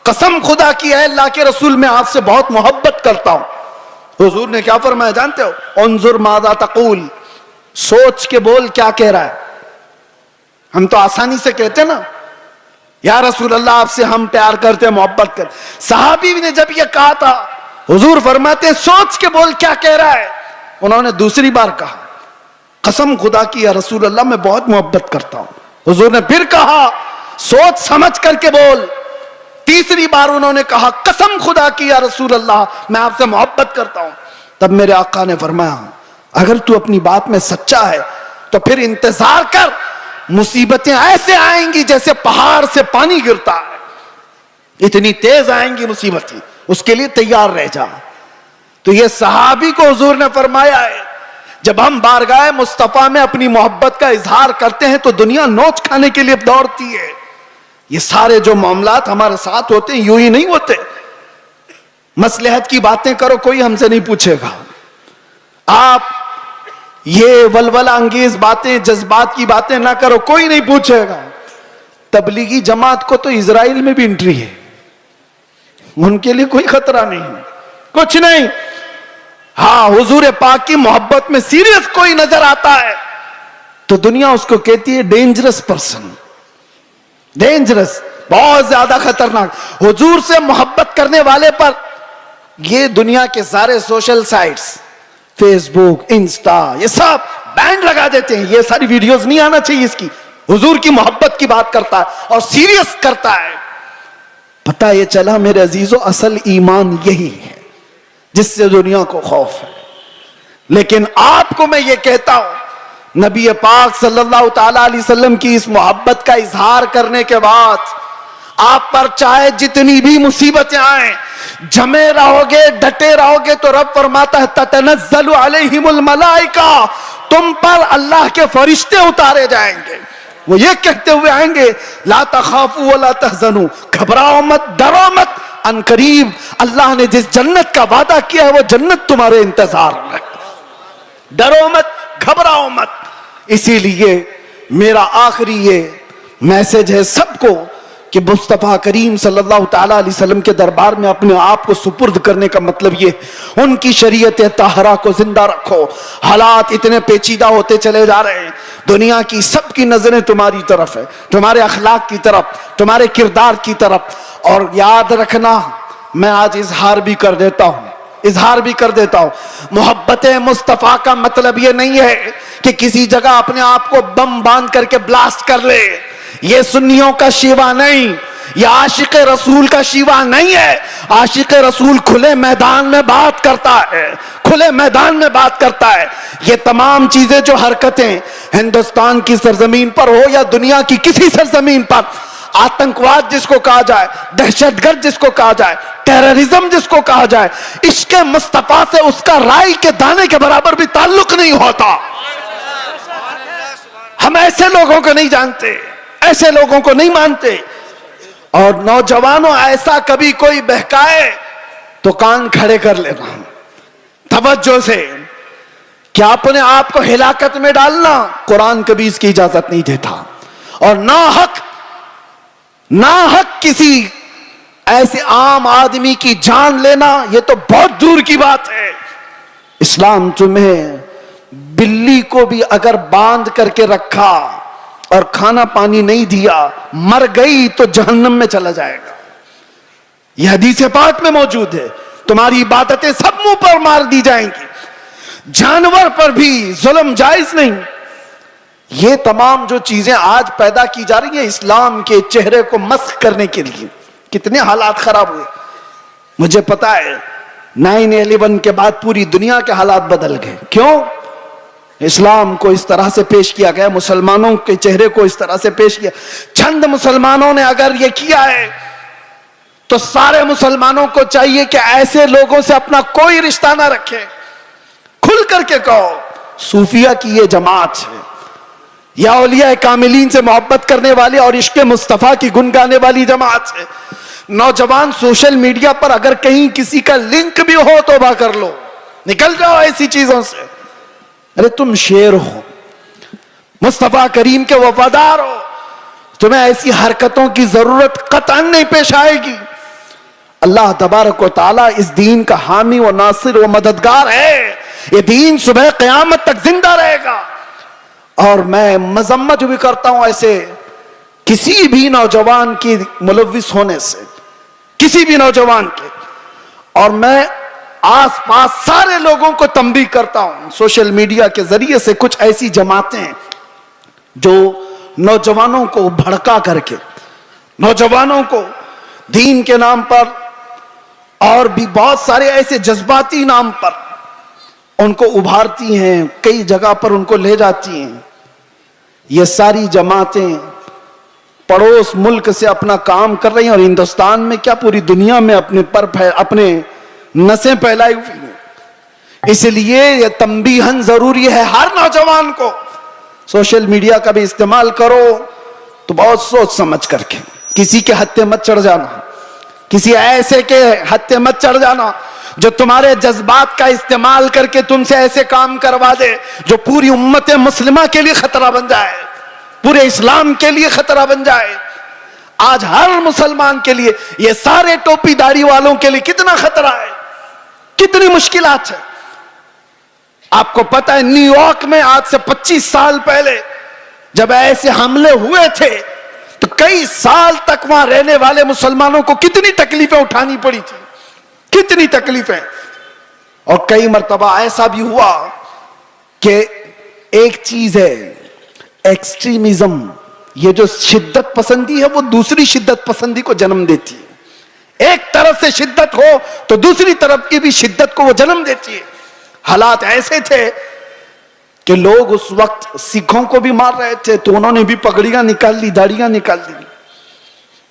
कसम खुदा की है अल्लाह के रसूल, मैं आपसे बहुत मोहब्बत करता हूं। हुजूर ने क्या फरमाया जानते हो? उन्जुर मादा तकूल, सोच के बोल क्या कह रहा है। हम तो आसानी से कहते ना, या रसूल अल्लाह आपसे हम प्यार करते हैं, मोहब्बत करते। सहाबी ने जब ये कहा था, हुजूर फरमाते हैं सोच के बोल क्या कह रहा है। उन्होंने दूसरी बार कहा, कसम खुदा की या रसूल अल्लाह मैं बहुत मोहब्बत करता हूं। हुजूर ने फिर कहा, सोच समझ करके बोल। तीसरी बार उन्होंने कहा, कसम खुदा की या रसूल अल्लाह मैं आपसे मोहब्बत करता हूं। तब मेरे आका ने फरमाया, अगर तू अपनी बात में सच्चा है तो फिर इंतजार कर, मुसीबतें ऐसे आएंगी जैसे पहाड़ से पानी गिरता है, इतनी तेज आएंगी मुसीबतें, उसके लिए तैयार रह जा। तो ये सहाबी को हुजूर ने फरमाया है, जब हम बारगाह मुस्तफा में अपनी मोहब्बत का इजहार करते हैं तो दुनिया नोच खाने के लिए दौड़ती है। ये सारे जो मामलात हमारे साथ होते हैं यूं ही नहीं होते। मसलहत की बातें करो, कोई हमसे नहीं पूछेगा। आप ये वलवला अंगेज बातें, जज्बात की बातें ना करो, कोई नहीं पूछेगा। तबलीगी जमात को तो इजराइल में भी एंट्री है, उनके लिए कोई खतरा नहीं, कुछ नहीं। हाँ, हुजूर पाक की मोहब्बत में सीरियस कोई नजर आता है तो दुनिया उसको कहती है डेंजरस पर्सन, डेंजरस, बहुत ज्यादा खतरनाक। हुजूर से मोहब्बत करने वाले पर ये दुनिया के सारे सोशल साइट्स, फेसबुक, इंस्टा, ये सब बैन लगा देते हैं। ये सारी वीडियोस नहीं आना चाहिए इसकी। हुजूर की मोहब्बत की बात करता है और सीरियस करता है। पता ये चला मेरे अजीजों, असल ईमान यही है जिससे दुनिया को खौफ है। लेकिन आपको मैं ये कहता हूं, नबी पाक सल्लल्लाहु ताला अलैहि वसल्लम की इस मोहब्बत का इजहार करने के बाद आप पर चाहे जितनी भी मुसीबतें आए, जमे रहोगे, डटे रहोगे, तो रब फरमाता है ततनज़्ज़लु अलैहिमुल मलाइका, तुम पर अल्लाह के फरिश्ते उतारे जाएंगे। वो ये कहते हुए आएंगे, ला तखाफू वला तहज़नू, घबराओ मत, डरो मत, अनकरीब अल्लाह ने जिस जन्नत का वादा किया है वो जन्नत तुम्हारे इंतजार में, डरो मत, घबराओ मत। इसीलिए मेरा आखिरी ये मैसेज है सबको कि मुस्तफा करीम सल्लल्लाहु ताला अलैहि वसल्लम के दरबार में अपने आप को सुपुर्द करने का मतलब ये, उनकी शरीयत ताहरा को जिंदा रखो। हालात इतने पेचीदा होते चले जा रहे हैं, दुनिया की सबकी नजरें तुम्हारी तरफ है, तुम्हारे अखलाक की तरफ, तुम्हारे किरदार की तरफ। और याद रखना, मैं आज इजहार भी कर देता हूं, मोहब्बत मुस्तफा का मतलब यह नहीं है कि किसी जगह अपने आप को बम बांध करके ब्लास्ट कर ले। ये सुन्नियों का शिवा नहीं, ये आशिक रसूल का शिवा नहीं है। आशिक रसूल खुले मैदान में बात करता है, ये तमाम चीजें जो हरकतें हिंदुस्तान की सरजमीन पर हो या दुनिया की किसी सरजमीन पर, आतंकवाद जिसको कहा जाए, दहशतगर्द जिसको कहा जाए, टेररिज्म जिसको कहा जाए, इश्क मुस्तफा से उसका राई के दाने के बराबर भी ताल्लुक नहीं होता। हम ऐसे लोगों को नहीं जानते, ऐसे लोगों को नहीं मानते। और नौजवानों, ऐसा कभी कोई बहकाए तो कान खड़े कर लेना तवज्जो से, क्या अपने आप को हिलाकत में डालना कुरान कभी इसकी इजाजत नहीं देता। और नाहक किसी ऐसे आम आदमी की जान लेना, यह तो बहुत दूर की बात है। इस्लाम तुम्हें बिल्ली को भी अगर बांध करके रखा और खाना पानी नहीं दिया, मर गई तो जहन्नम में चला जाएगा। यह हदीस पाक में मौजूद है। तुम्हारी इबादतें सब मुंह पर मार दी जाएंगी, जानवर पर भी जुल्म जायज नहीं। ये तमाम जो चीजें आज पैदा की जा रही हैं इस्लाम के चेहरे को मस्ख करने के लिए, कितने हालात खराब हुए। मुझे पता है 9/11 के बाद पूरी दुनिया के हालात बदल गए। क्यों? इस्लाम को इस तरह से पेश किया गया, मुसलमानों के चेहरे को इस तरह से पेश किया। चंद मुसलमानों ने अगर ये किया है तो सारे मुसलमानों को चाहिए कि ऐसे लोगों से अपना कोई रिश्ता ना रखे। खुल करके कहो, सूफिया की ये जमात है या औलिया कामिलीन से मोहब्बत करने वाली और इश्क मुस्तफा की गुन गाने वाली जमात है। नौजवान सोशल मीडिया पर अगर कहीं किसी का लिंक भी हो तौबा कर लो, निकल जाओ ऐसी चीजों से। अरे तुम शेर हो, मुस्तफा करीम के वफादार हो, तुम्हें ऐसी हरकतों की जरूरत कतई नहीं पेश आएगी। अल्लाह तबारक व तआला इस दीन का हामी व नासिर व मददगार है। ये दीन सुबह क़यामत तक जिंदा रहेगा। और मैं मजम्मत भी करता हूं ऐसे किसी भी नौजवान की मुलव्विस होने से, किसी भी नौजवान के। और मैं आसपास सारे लोगों को तंबीह करता हूं सोशल मीडिया के जरिए से, कुछ ऐसी जमातें जो नौजवानों को भड़का करके, नौजवानों को दीन के नाम पर और भी बहुत सारे ऐसे जज्बाती नाम पर उनको उभारती हैं, कई जगह पर उनको ले जाती हैं। ये सारी जमातें पड़ोस मुल्क से अपना काम कर रही हैं और हिंदुस्तान में क्या पूरी दुनिया में अपने नसें फैलाई हुई हैं। इसलिए यह तंबीहन जरूरी है हर नौजवान को। सोशल मीडिया का भी इस्तेमाल करो तो बहुत सोच समझ करके, किसी के हत्थे मत चढ़ जाना, किसी ऐसे के हत्थे मत चढ़ जाना जो तुम्हारे जज्बात का इस्तेमाल करके तुमसे ऐसे काम करवा दे जो पूरी उम्मत मुस्लिमा के लिए खतरा बन जाए, पूरे इस्लाम के लिए खतरा बन जाए। आज हर मुसलमान के लिए, ये सारे टोपीदारी वालों के लिए कितना खतरा है, कितनी मुश्किलात है। आपको पता है न्यूयॉर्क में आज से 25 साल पहले जब ऐसे हमले हुए थे तो कई साल तक वहां रहने वाले मुसलमानों को कितनी तकलीफें उठानी पड़ी थी, कितनी तकलीफें। और कई मर्तबा ऐसा भी हुआ कि एक चीज है एक्सट्रीमिज्म, ये जो शिद्दत पसंदी है वो दूसरी शिद्दत पसंदी को जन्म देती है। एक तरफ से शिद्दत हो तो दूसरी तरफ की भी शिद्दत को वो जन्म देती है। हालात ऐसे थे कि लोग उस वक्त सिखों को भी मार रहे थे तो उन्होंने भी पगड़ियां निकाल ली, दाढ़ियां निकाल ली।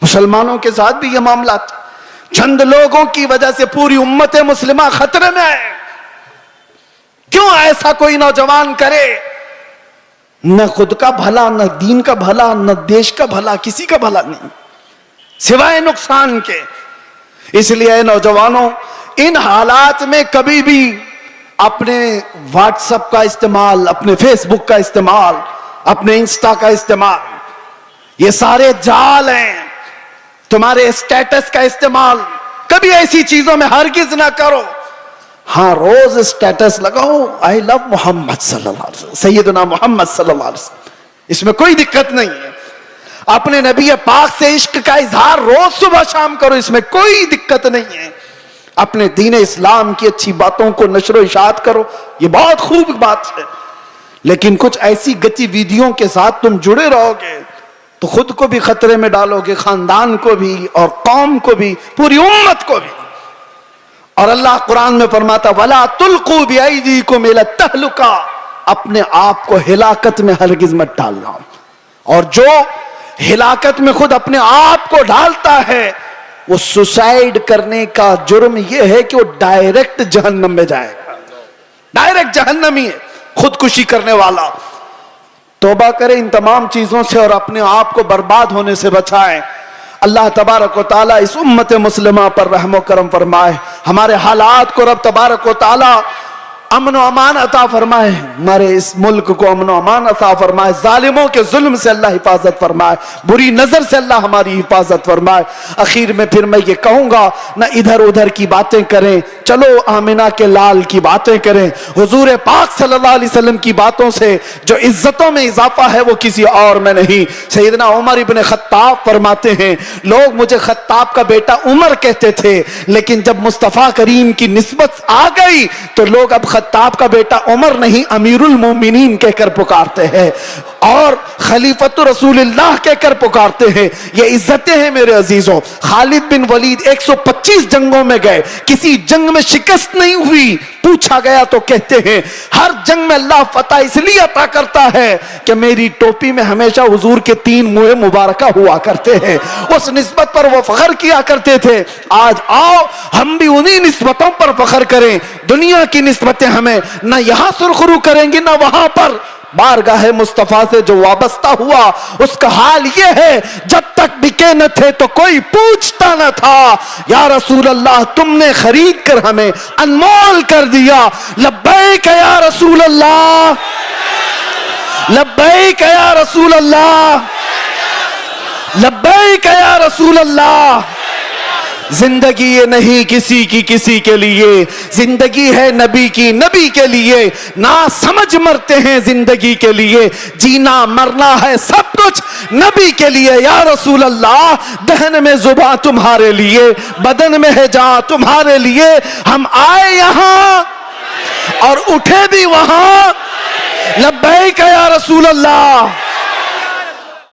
मुसलमानों के साथ भी ये मामला था। चंद लोगों की वजह से पूरी उम्मत मुस्लिमा खतरे में है। क्यों ऐसा कोई नौजवान करे? न खुद का भला, न दीन का भला, न देश का भला, किसी का भला नहीं सिवाय नुकसान के। इसलिए नौजवानों, इन हालात में कभी भी अपने व्हाट्सएप का इस्तेमाल, अपने फेसबुक का इस्तेमाल, अपने इंस्टा का इस्तेमाल, ये सारे जाल हैं। तुम्हारे स्टेटस का इस्तेमाल कभी ऐसी चीजों में हरगिज ना करो। हाँ, रोज स्टेटस लगाओ आई लव मोहम्मद सल्लल्लाहु अलैहि वसल्लम, सैयदना मोहम्मद सल्लल्लाहु अलैहि वसल्लम, इसमें कोई दिक्कत नहीं है। अपने नबी पाक से इश्क का इजहार रोज सुबह शाम करो, इसमें कोई दिक्कत नहीं है। अपने दीन इस्लाम की अच्छी बातों को नशर इशात करो, ये बहुत खूब बात है। लेकिन कुछ ऐसी गतिविधियों के साथ तुम जुड़े रहोगे तो खुद को भी खतरे में डालोगे, खानदान को भी और कौम को भी, पूरी उम्मत को भी। और अल्लाह कुरान में फरमाता वला तुल्कू बिअयदीकुम इला तहलुका, अपने आप को हिलाकत में हरगिज मत डालना। और जो हिलाकत में खुद अपने आप को डालता है वो सुसाइड करने का जुर्म यह है कि वो डायरेक्ट जहन्नम में जाएगा, डायरेक्ट जहन्नमी है खुदकुशी करने वाला। तौबा करें इन तमाम चीजों से और अपने आप को बर्बाद होने से बचाएं। अल्लाह तबारक व तआला इस उम्मत मुस्लिमा पर रहमो करम फरमाए, हमारे हालात को रब तबारक व तआला अमन व अमान अता फरमाए, हमारे इस मुल्क को अमन व अमान अता फरमाए, जालिमों के जुल्म से अल्लाह हिफाजत फरमाए, बुरी नजर से अल्लाह हमारी हिफाजत फरमाए। आखिर में फिर मैं ये कहूंगा, ना इधर उधर की बातें करें, चलो आमिना के लाल की बातें करें। हुजूर पाक सल्लल्लाहु अलैहि वसल्लम की बातों से जो इज्जतों में इजाफा है वो किसी और में नहीं। सैयदना उमर इब्न खत्ताब फरमाते हैं, लोग मुझे खत्ताब का बेटा उमर कहते थे, लेकिन जब मुस्तफा करीम की निस्बत आ गई तो लोग अब खत्ताब का बेटा उमर नहीं अमीरुल मोमिनीन कहकर पुकारते हैं और खलीफतुर रसूलुल्लाह कहकर पुकारते हैं। ये इज्जतें हैं मेरे अजीजों। खालिद बिन वलीद 125 जंगों में गए, किसी जंग में शिकस्त नहीं हुई। पूछा गया तो कहते हैं हर जंग में अल्लाह फतह इसलिए अता करता है कि मेरी टोपी में हमेशा हुजूर के 3 मुँह मुबारका हुआ करते हैं। उस निस्बत पर वो फख्र किया करते थे। आज आओ हम भी उन्हीं निस्बतों पर फख्र करें। दुनिया की निस्बतें हमें न यहां सुरखरू करेंगी न वहां पर। बारगाह मुस्तफा से जो वाबस्ता हुआ उसका हाल यह है, जब तक बिके न थे तो कोई पूछता न था। या रसूल अल्लाह तुमने खरीद कर हमें अनमोल कर दिया। लब्बैक या रसूल अल्लाह, लब्बैक या रसूल अल्लाह, लब्बैक या रसूल अल्लाह। जिंदगी ये नहीं किसी की किसी के लिए, जिंदगी है नबी की नबी के लिए। ना समझ मरते हैं जिंदगी के लिए, जीना मरना है सब कुछ नबी के लिए। या रसूल अल्लाह दहन में जुबान तुम्हारे लिए, बदन में है जान तुम्हारे लिए। हम आए यहां और उठे भी वहां। लब्बैक या रसूल अल्लाह।